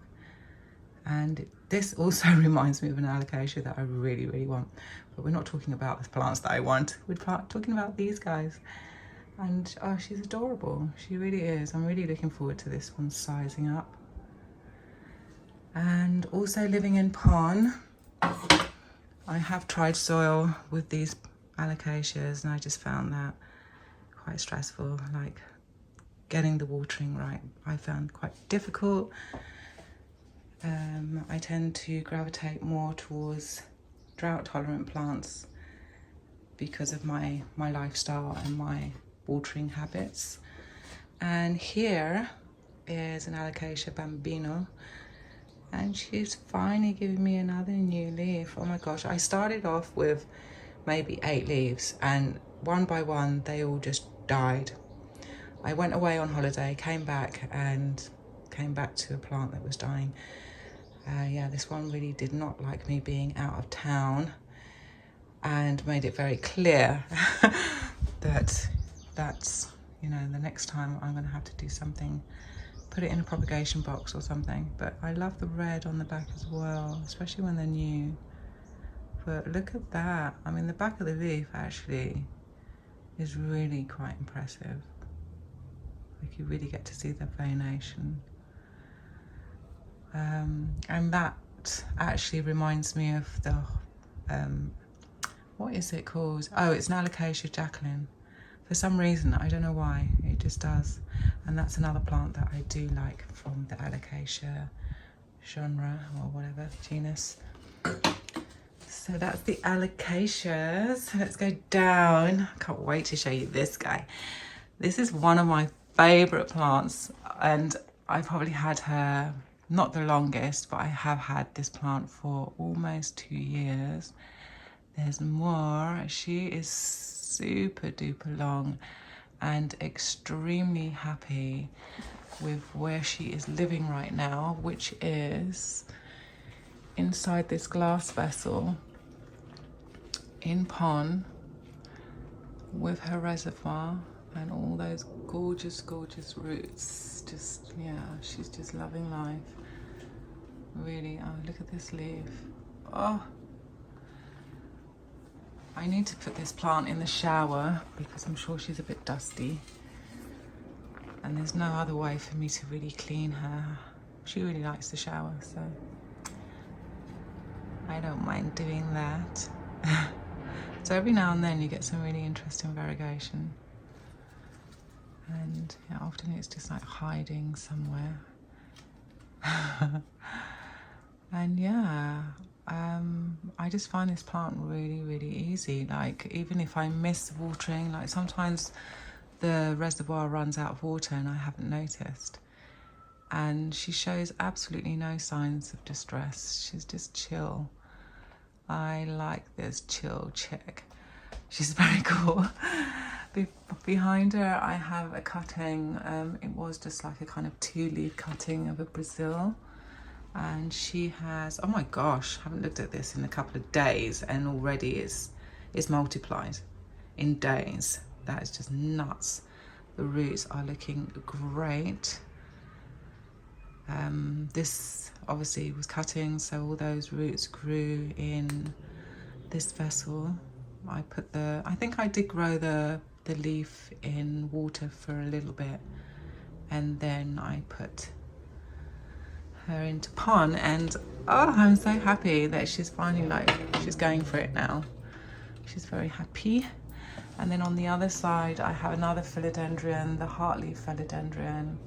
And this also reminds me of an Alocasia that I really, really want. But we're not talking about the plants that I want. We're talking about these guys. And oh, she's adorable. She really is. I'm really looking forward to this one sizing up. And also living in Pon, I have tried soil with these alocasias and I just found that quite stressful, like getting the watering right. I found quite difficult. I tend to gravitate more towards drought tolerant plants because of my lifestyle and my watering habits. And here is an Alocasia bambino, and she's finally giving me another new leaf. Oh my gosh, I started off with maybe 8 leaves and one by one they all just died. I went away on holiday, came back to a plant that was dying. Yeah, this one really did not like me being out of town and made it very clear that that's, you know, the next time I'm going to have to do something, put it in a propagation box or something. But I love the red on the back as well, especially when they're new. But look at that. I mean, the back of the leaf actually is really quite impressive. Like, you really get to see the veination. And that actually reminds me of the, what is it called? Oh, it's an Alocasia Jacqueline. For some reason, I don't know why, it just does. And that's another plant that I do like from the Alocasia genre or whatever, genus. So that's the Alocasias. Let's go down. I can't wait to show you this guy. This is one of my favorite plants, and I probably had her, not the longest, but I have had this plant for almost 2 years. There's more. She is super duper long and extremely happy with where she is living right now, which is inside this glass vessel in pond with her reservoir and all those gorgeous, gorgeous roots. Just, yeah, she's just loving life. Really. Oh, look at this leaf. Oh, I need to put this plant in the shower because I'm sure she's a bit dusty. And there's no other way for me to really clean her. She really likes the shower, so I don't mind doing that. So every now and then you get some really interesting variegation. And yeah, often it's just like hiding somewhere. And yeah, I just find this plant really, really easy. Like, even if I miss watering, like sometimes the reservoir runs out of water and I haven't noticed. And she shows absolutely no signs of distress. She's just chill. I like this chill chick. She's very cool. Behind her, I have a cutting. It was just like a kind of 2-leaf cutting of a Brazil. And she has, oh my gosh, I haven't looked at this in a couple of days and already it's multiplied in days. That is just nuts. The roots are looking great. This obviously was cutting, so all those roots grew in this vessel. I think I did grow the leaf in water for a little bit, and then I put her into pond, and oh, I'm so happy that she's finally, like, she's going for it now. She's very happy. And then on the other side, I have another philodendron, the heartleaf philodendron.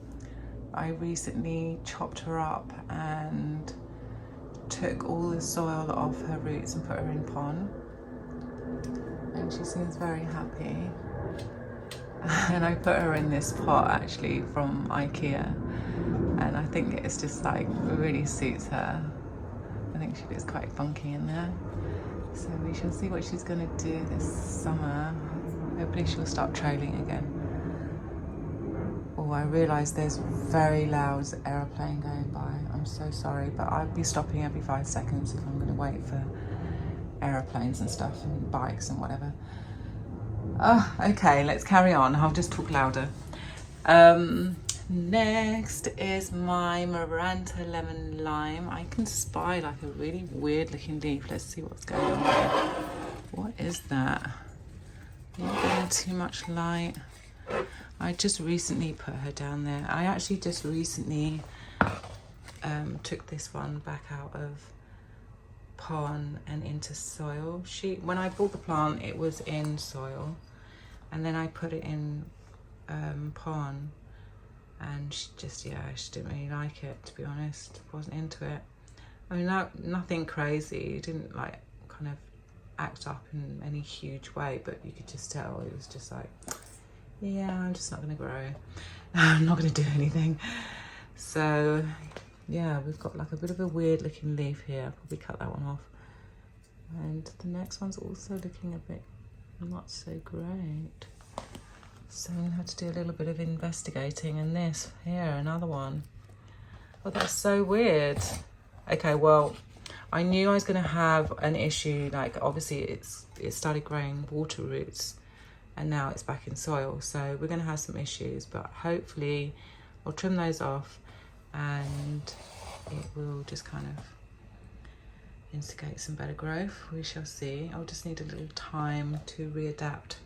I recently chopped her up and took all the soil off her roots and put her in pond. And she seems very happy. And I put her in this pot actually from IKEA. And I think it's just like, really suits her. I think she looks quite funky in there. So we shall see what she's gonna do this summer. Hopefully she'll start trailing again. Oh, I realise there's very loud aeroplane going by. I'm so sorry, but I'll be stopping every 5 seconds if I'm gonna wait for aeroplanes and stuff and bikes and whatever. Oh, okay, let's carry on. I'll just talk louder. Next is my Maranta Lemon Lime. I can spy like a really weird looking leaf. Let's see what's going on here. What is that? Not getting too much light. I just recently put her down there. I actually just recently took this one back out of pon and into soil. When I bought the plant, it was in soil, and then I put it in pon, and she didn't really like it, to be honest. Wasn't into it. I mean, nothing crazy. It didn't like kind of act up in any huge way, but you could just tell it was just like, yeah, I'm just not gonna grow. I'm not gonna do anything. So yeah, we've got like a bit of a weird looking leaf here. I'll probably cut that one off. And the next one's also looking a bit not so great. So I'm gonna have to do a little bit of investigating. And this here, another one. Oh, that's so weird. Okay, well, I knew I was gonna have an issue. Like obviously it started growing water roots, and now it's back in soil. So we're gonna have some issues, but hopefully I'll trim those off and it will just kind of instigate some better growth. We shall see. I'll just need a little time to readapt.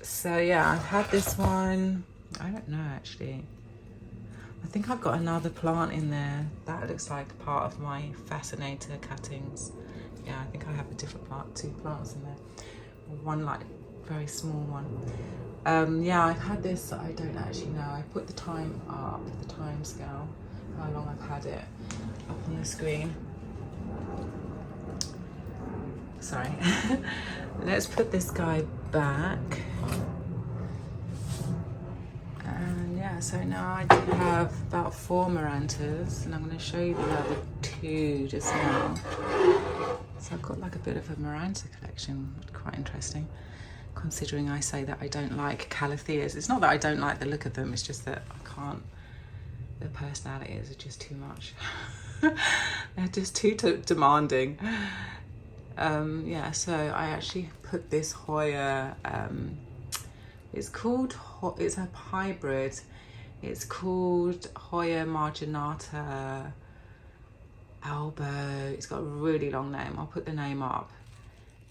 So yeah, I've had this one. I don't know actually. I think I've got another plant in there. That looks like part of my fascinator cuttings. Yeah, I think I have a different plant, 2 plants in there. One like very small one. Yeah, I've had this, I don't actually know. I put the time up, the time scale, how long I've had it up on the screen. Sorry. Let's put this guy back. And yeah, so now I do have about 4 Marantas, and I'm going to show you the other 2 just now. So I've got like a bit of a Maranta collection, quite interesting, considering I say that I don't like calatheas. It's not that I don't like the look of them, it's just that I can't, their personalities are just too much. They're just too demanding. Yeah, so I actually put this Hoya, it's a hybrid. It's called Hoya marginata Albo. It's got a really long name. I'll put the name up.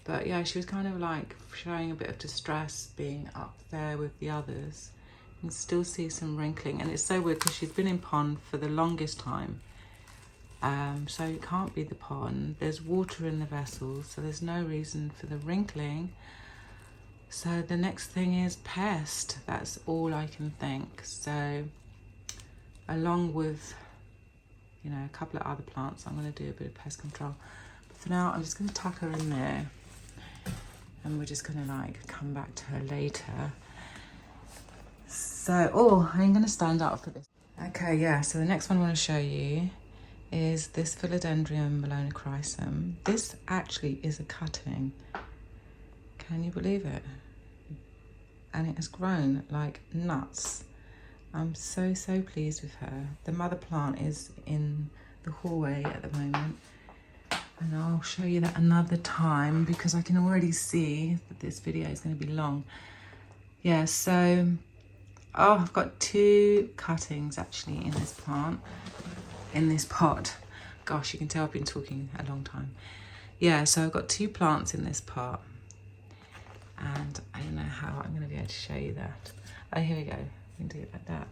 But yeah, she was kind of like showing a bit of distress being up there with the others. You can still see some wrinkling, and it's so weird because she's been in pond for the longest time. So it can't be the pond. There's water in the vessels, so there's no reason for the wrinkling. So the next thing is pest. That's all I can think. So along with, you know, a couple of other plants, I'm going to do a bit of pest control. But for now, I'm just going to tuck her in there, and we're just going to like come back to her later. So, oh, I'm going to stand up for this. Okay, yeah, so the next one I want to show you is this Philodendron melanochrysum. This actually is a cutting. Can you believe it? And it has grown like nuts. I'm so pleased with her. The mother plant is in the hallway at the moment, and I'll show you that another time because I can already see that this video is going to be long. Yeah, so I've got 2 cuttings actually in this plant, in this pot. Gosh, you can tell I've been talking a long time. Yeah, so I've got 2 plants in this pot, and I don't know how I'm going to be able to show you that. Oh, here we go. We can do it like that.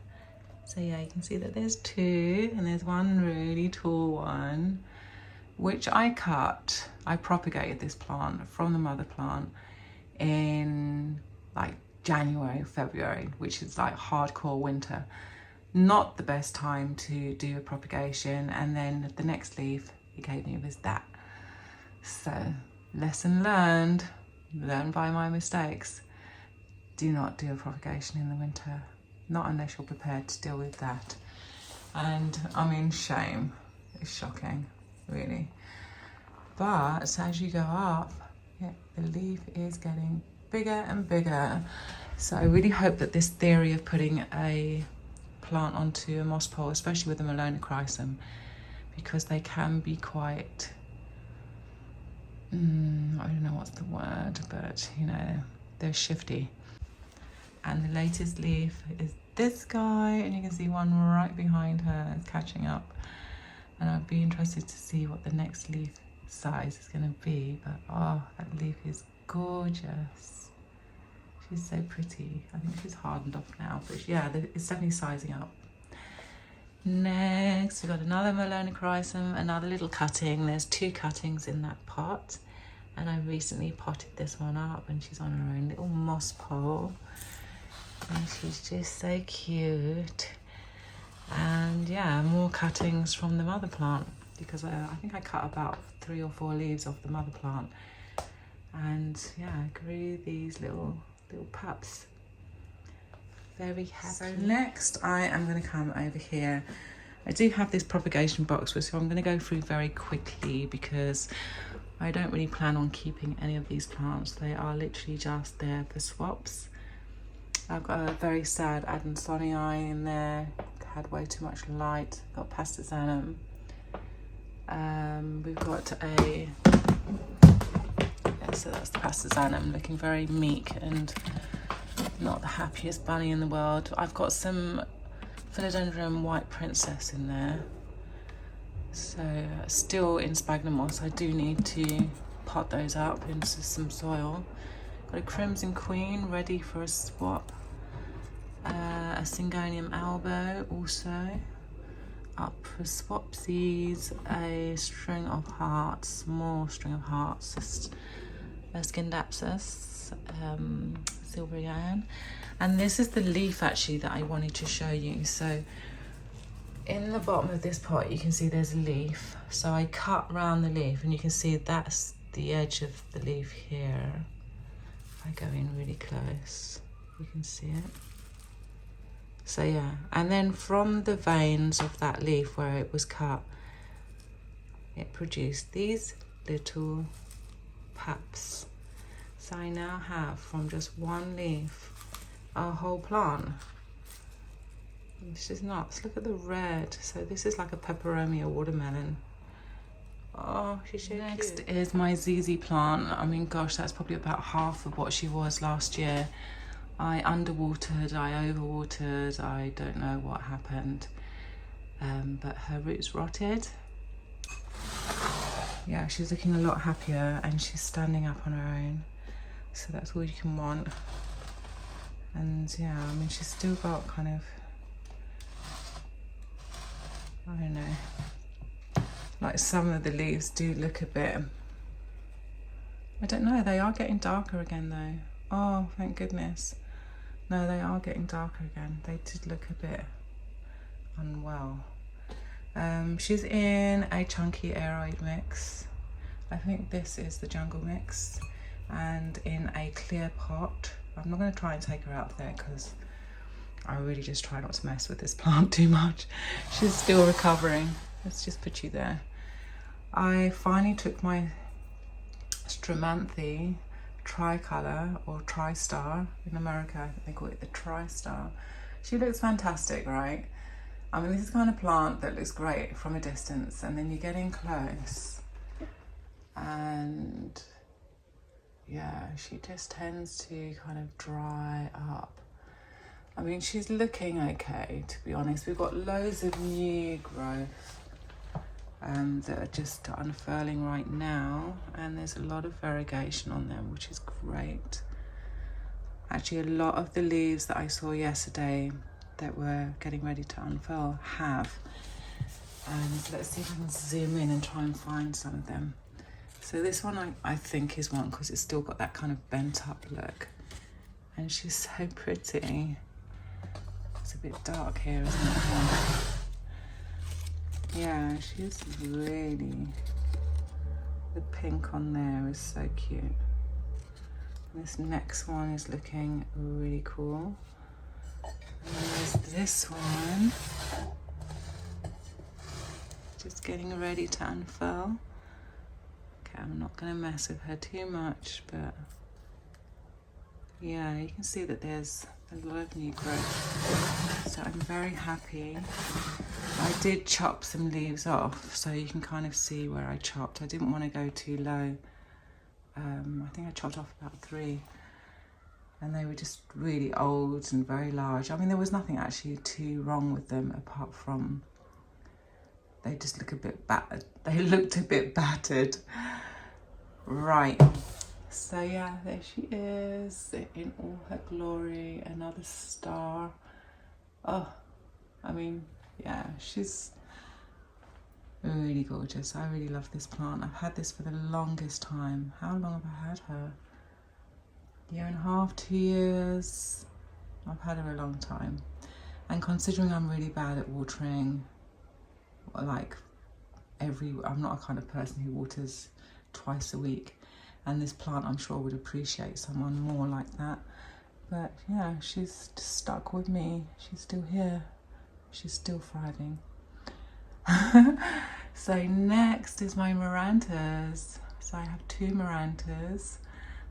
So yeah, you can see that there's 2, and there's one really tall one, which I cut. I propagated this plant from the mother plant in like January, February, which is like hardcore winter. Not the best time to do a propagation, and then the next leaf he gave me was that. So lesson learned, learn by my mistakes. Do not do a propagation in the winter, not unless you're prepared to deal with that. And I mean, shame. It's shocking, really. But as you go up, yeah, the leaf is getting bigger and bigger. So I really hope that this theory of putting a plant onto a moss pole, especially with the melanochrysum, because they can be quite, I don't know what's the word, but you know, they're shifty. And the latest leaf is this guy, and you can see one right behind her is catching up. And I'd be interested to see what the next leaf size is going to be. But oh, that leaf is gorgeous. She's so pretty. I think she's hardened off now, but yeah, it's definitely sizing up. Next, we've got another Melonichrysum, another little cutting. There's 2 cuttings in that pot. And I recently potted this one up, and she's on her own little moss pole. And she's just so cute. And yeah, more cuttings from the mother plant, because I think I cut about 3 or 4 leaves off the mother plant. And yeah, I grew these little pups. Very happy. So next I am going to come over here. I do have this propagation box, so I'm going to go through very quickly because I don't really plan on keeping any of these plants. They are literally just there for swaps. I've got a very sad Adansonii in there, had way too much light. Got Pastazanum. We've got a, so that's the Pastazanum, looking very meek and not the happiest bunny in the world. I've got some Philodendron White Princess in there. So still in sphagnum moss. I do need to pot those up into some soil. Got a Crimson Queen ready for a swap. A Syngonium albo also up for swapsies. A string of hearts, more string of hearts. Just a Scindapsus, silvery iron. And this is the leaf actually that I wanted to show you. So in the bottom of this pot you can see there's a leaf. So I cut around the leaf and you can see that's the edge of the leaf here. If I go in really close, you can see it. So yeah, and then from the veins of that leaf where it was cut, it produced these little pups. So I now have from just one leaf a whole plant. It's just nuts. Look at the red. So this is like a peperomia watermelon. Oh, she's so Next cute. Is my ZZ plant. I mean, gosh, that's probably about half of what she was last year. I underwatered, I overwatered, I don't know what happened. But her roots rotted. Yeah, she's looking a lot happier and she's standing up on her own. So that's all you can want. And yeah, I mean, she's still got kind of, I don't know, like some of the leaves do look a bit, I don't know, they are getting darker again though. Oh, thank goodness. No, they are getting darker again. They did look a bit unwell. She's in a chunky aeroid mix. I think this is the jungle mix, and in a clear pot. I'm not going to try and take her out there because I really just try not to mess with this plant too much. She's still recovering. Let's just put you there. I finally took my Stramanthe tricolor or tri-star. In America they call it the tri-star. She looks fantastic, right? I mean, this is the kind of plant that looks great from a distance, and then you get in close and yeah, she just tends to kind of dry up. I mean, she's looking okay, to be honest. We've got loads of new growth that are just unfurling right now, and there's a lot of variegation on them, which is great. Actually, a lot of the leaves that I saw yesterday that were getting ready to unfurl have. And let's see if I can zoom in and try and find some of them. So this one I think is one because it's still got that kind of bent up look. And she's so pretty. It's a bit dark here, isn't it? Yeah, she's really, the pink on there is so cute. And this next one is looking really cool. And then there's this one, just getting ready to unfurl. Okay, I'm not going to mess with her too much, but yeah, you can see that there's a lot of new growth. So I'm very happy. I did chop some leaves off, so you can kind of see where I chopped. I didn't want to go too low. I think I chopped off about 3. And they were just really old and very large. I mean, there was nothing actually too wrong with them apart from they just look a bit battered. They looked a bit battered. Right. So yeah, there she is in all her glory. Another star. Oh, I mean, Yeah, she's really gorgeous. I really love this plant. I've had this for the longest time. How long have I had her? 1.5 2 years. I've had her a long time. And considering I'm really bad at watering, like I'm not a kind of person who waters twice a week, and this plant I'm sure would appreciate someone more like that. But yeah, she's just stuck with me. She's still here. She's still thriving. So next is my Marantas. So I have 2 Marantas,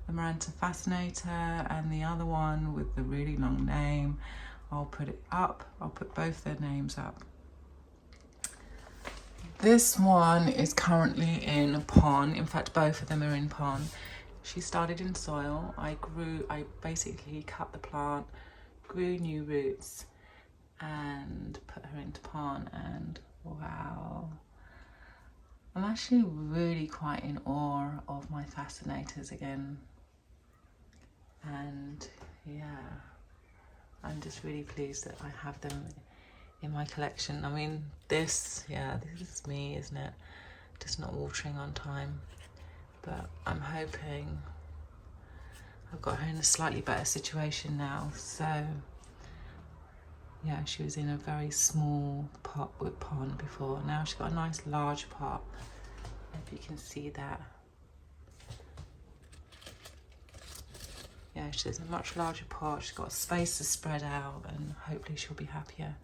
the Maranta Fascinator and the other one with the really long name. I'll put it up. I'll put both their names up. This one is currently in a pond. In fact, both of them are in pond. She started in soil. I basically cut the plant, grew new roots, and put her into pond. And wow, I'm actually really quite in awe of my fascinators again. And yeah, I'm just really pleased that I have them in my collection. I mean, this is me, isn't it? Just not watering on time. But I'm hoping I've got her in a slightly better situation now. So yeah, she was in a very small pot with pond before. Now she's got a nice large pot. If you can see that. Yeah, she's in a much larger pot. She's got space to spread out, and hopefully she'll be happier.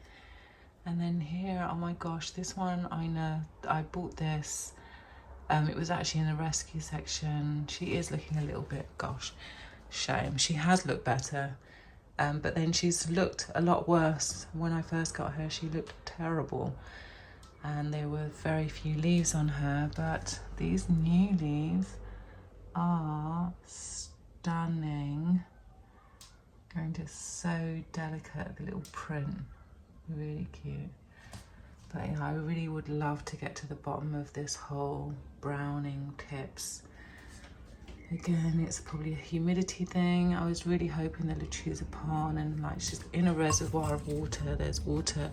And then here, oh my gosh, this one, I know, I bought this. It was actually in the rescue section. She is looking a little bit, gosh, shame. She has looked better, but then she's looked a lot worse. When I first got her, she looked terrible. And there were very few leaves on her, but these new leaves are stunning. Going to so delicate, the little print, really cute. But yeah, I really would love to get to the bottom of this whole browning tips. Again, it's probably a humidity thing. I was really hoping that Lechuza pond, and like she's in a reservoir of water. There's water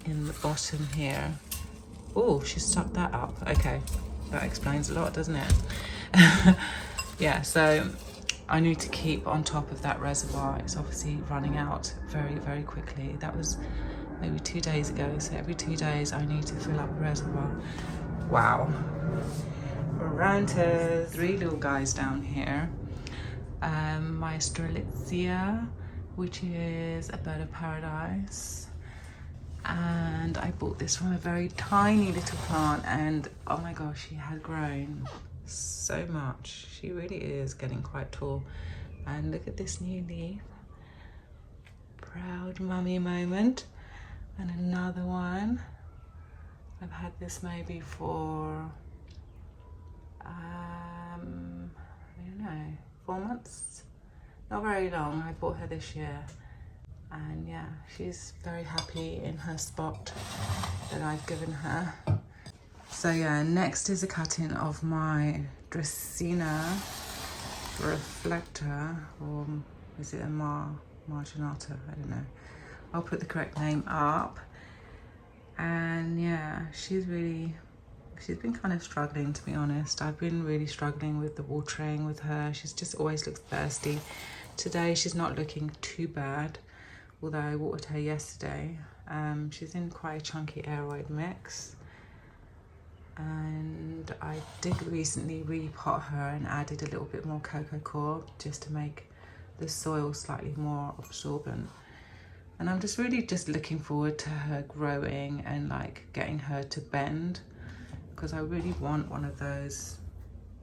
in the bottom here. Oh, she stuck that up. Okay, that explains a lot, doesn't it? Yeah, so I need to keep on top of that reservoir. It's obviously running out very, very quickly. That was maybe 2 days ago. So every 2 days I need to fill up the reservoir. Wow. Marantas. 3 little guys down here. My Strelitzia, which is a bird of paradise. And I bought this from a very tiny little plant, and oh my gosh, she has grown so much. She really is getting quite tall. And look at this new leaf. Proud mummy moment. And another one. I've had this maybe for I don't know, 4 months, not very long. I bought her this year, and yeah, she's very happy in her spot that I've given her. So yeah, next is a cutting of my Dracaena reflector, or is it a marginata? I don't know. I'll put the correct name up. And yeah, she's been kind of struggling, to be honest. I've been really struggling with the watering with her. She's just always looks thirsty. Today she's not looking too bad, although I watered her yesterday. She's in quite a chunky aeroid mix. And I did recently repot her and added a little bit more cocoa coir just to make the soil slightly more absorbent. And I'm just really looking forward to her growing and like getting her to bend, because I really want one of those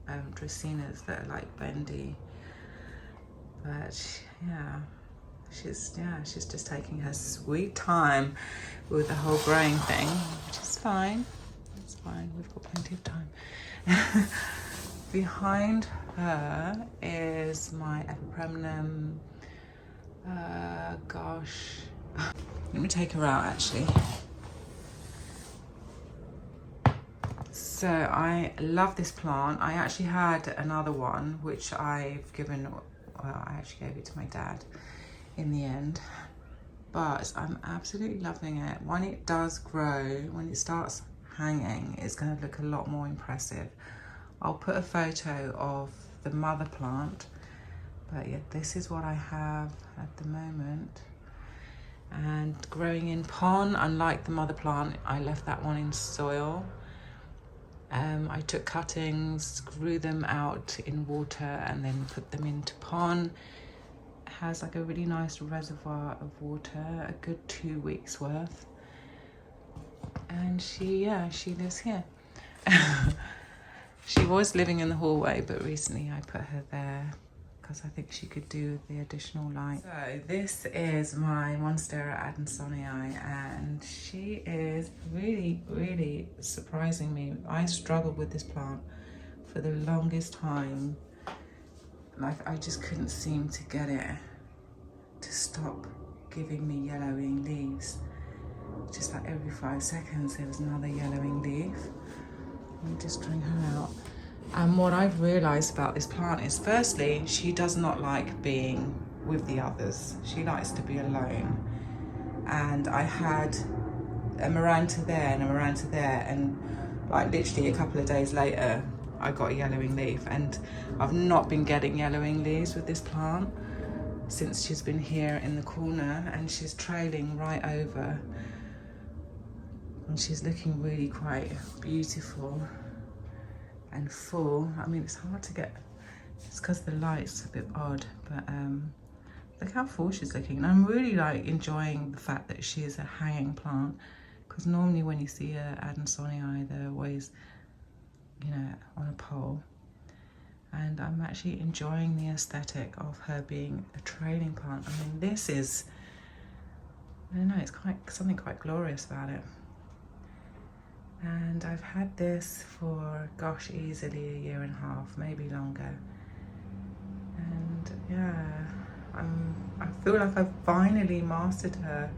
Dracaenas that are like bendy. But yeah, she's just taking her sweet time with the whole growing thing, which is fine. It's fine, we've got plenty of time. Behind her is my Epipremnum. Gosh, let me take her out actually. So I love this plant. I actually had another one which I've given, well, I actually gave it to my dad in the end. but I'm absolutely loving it. When it does grow, when it starts hanging, it's going to look a lot more impressive. I'll put a photo of the mother plant, but yeah, this is what I have at the moment. And growing in pon, unlike the mother plant, I left that one in soil. I took cuttings, grew them out in water, and then put them into pon. It has like a really nice reservoir of water, a good 2 weeks worth. And she lives here. She was living in the hallway, but recently I put her there because I think she could do the additional light. So this is my Monstera adansonii, and she is really, really surprising me. I struggled with this plant for the longest time. Like, I just couldn't seem to get it to stop giving me yellowing leaves. Just like every 5 seconds there was another yellowing leaf. Let me just bring her out. And what I've realised about this plant is, firstly, she does not like being with the others. She likes to be alone. And I had a Maranta there and a Maranta there, and like literally a couple of days later, I got a yellowing leaf. And I've not been getting yellowing leaves with this plant since she's been here in the corner, and she's trailing right over. And she's looking really quite beautiful and full. I mean, it's hard to get, it's because the light's a bit odd, but look how full she's looking. And I'm really like enjoying the fact that she is a hanging plant, because normally when you see a adansonii, they're always, you know, on a pole. And I'm actually enjoying the aesthetic of her being a trailing plant. I mean, this is, I don't know, it's quite something quite glorious about it. And I've had this for, gosh, easily 1.5 years, maybe longer. And yeah, I feel like I've finally mastered her.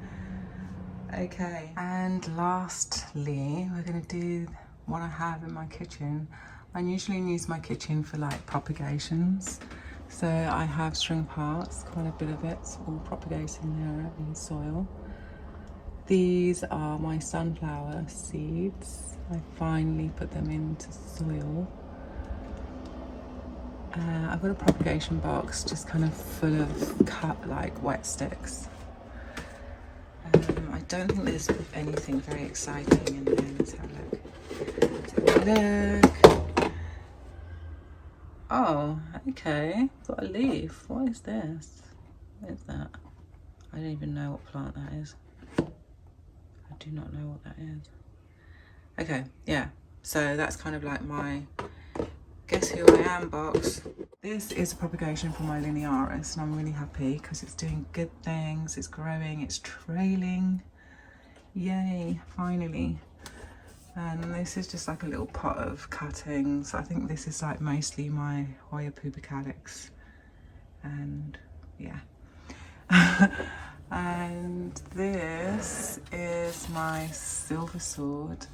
Okay, and lastly, we're gonna do what I have in my kitchen. I usually use my kitchen for like propagations. So I have string parts, quite a bit of it, all propagating there in soil. These are my sunflower seeds. I finally put them into soil. I've got a propagation box just kind of full of cut like wet sticks. I don't think there's anything very exciting in there. Let's have a look. Take a look. Oh, okay. Got a leaf. What is this? What is that? I don't even know what plant that is. I do not know what that is. Okay, yeah. So that's kind of like my guess who I am box. This is a propagation for my linearis, and I'm really happy because it's doing good things. It's growing, it's trailing. Yay, finally. And this is just like a little pot of cuttings. I think this is like mostly my Hoya pubicalix. And yeah. And this is my silver sword.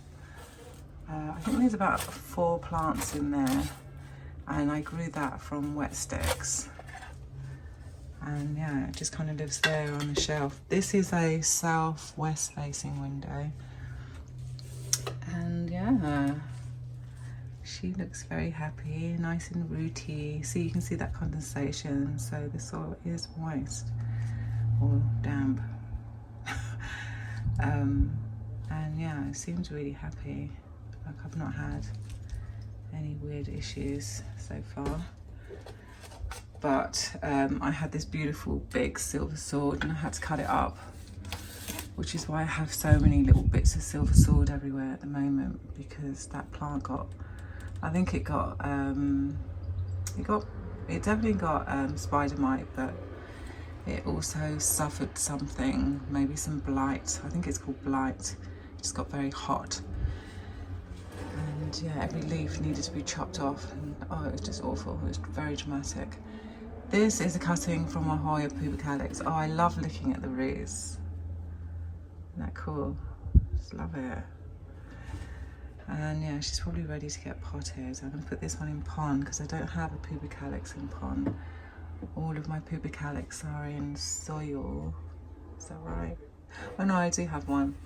I think there's about 4 plants in there, and I grew that from wet sticks. And yeah, it just kind of lives there on the shelf. This is a southwest facing window. And yeah, she looks very happy, nice and rooty. See, you can see that condensation, so the soil is moist or damp. And yeah, it seems really happy. Like, I've not had any weird issues so far. But I had this beautiful big silver sword and I had to cut it up, which is why I have so many little bits of silver sword everywhere at the moment, because that plant got, I think it definitely got spider mite, but it also suffered something, maybe some blight. I think it's called blight. It just got very hot. And yeah, every leaf needed to be chopped off. And oh, it was just awful. It was very dramatic. This is a cutting from my Hoya pubicalix. Oh, I love looking at the roots. Isn't that cool? Just love it. And yeah, she's probably ready to get potted. I'm going to put this one in pon because I don't have a pubicalix in pon. All of my pubicalix are in soil. Is that right? Oh no, I do have one.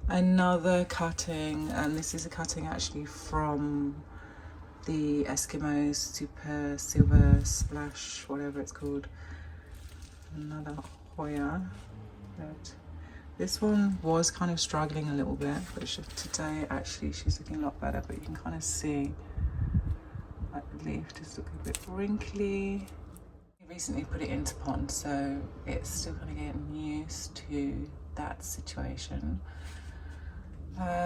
Another cutting, and this is a cutting actually from the Eskimos Super Silver Splash, whatever it's called. Another Hoya. But this one was kind of struggling a little bit, but today actually she's looking a lot better. But you can kind of see that the leaf just looking a bit wrinkly. I recently put it into pond, so it's still kind of getting used to that situation.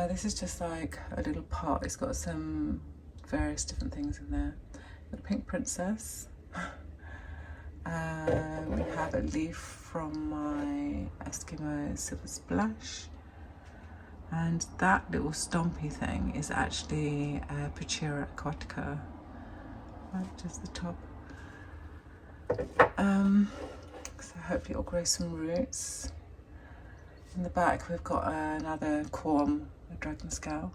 This is just like a little pot. It's got some various different things in there. Got a pink princess. We have a leaf from my Eskimo Silver Splash. And that little stompy thing is actually Pachira aquatica. Right, just the top. So hopefully it'll grow some roots. In the back we've got another corm, a dragon scale.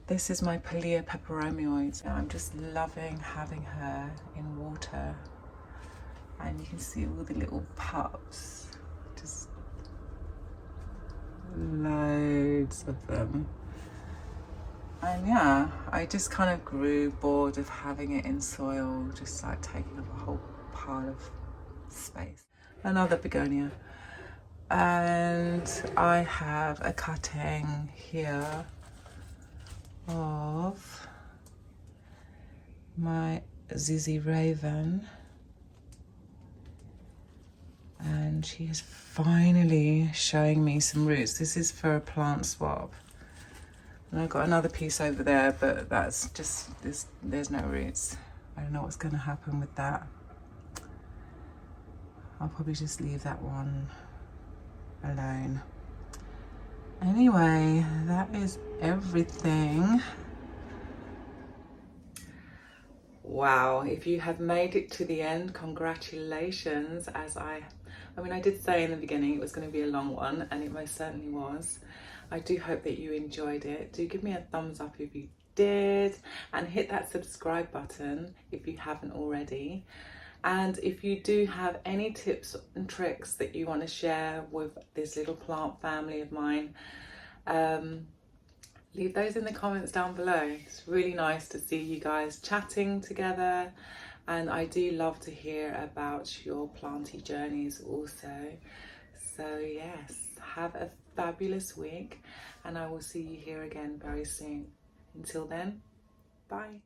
This is my Palea peperomioids. I'm just loving having her in water, and you can see all the little pups, just loads of them. And yeah, I just kind of grew bored of having it in soil, just like taking up a whole pile of space. Another begonia. And I have a cutting here of my Zizi Raven, and she is finally showing me some roots. This is for a plant swap, and I've got another piece over there, but that's just there's no roots. I don't know what's going to happen with that. I'll probably just leave that one alone. Anyway, that is everything. Wow, if you have made it to the end, congratulations. I mean, I did say in the beginning it was going to be a long one, and it most certainly was. I do hope that you enjoyed it. Do give me a thumbs up if you did, and hit that subscribe button if you haven't already. And if you do have any tips and tricks that you want to share with this little plant family of mine, leave those in the comments down below. It's really nice to see you guys chatting together, and I do love to hear about your planty journeys also. So yes, have a fabulous week, and I will see you here again very soon. Until then, bye.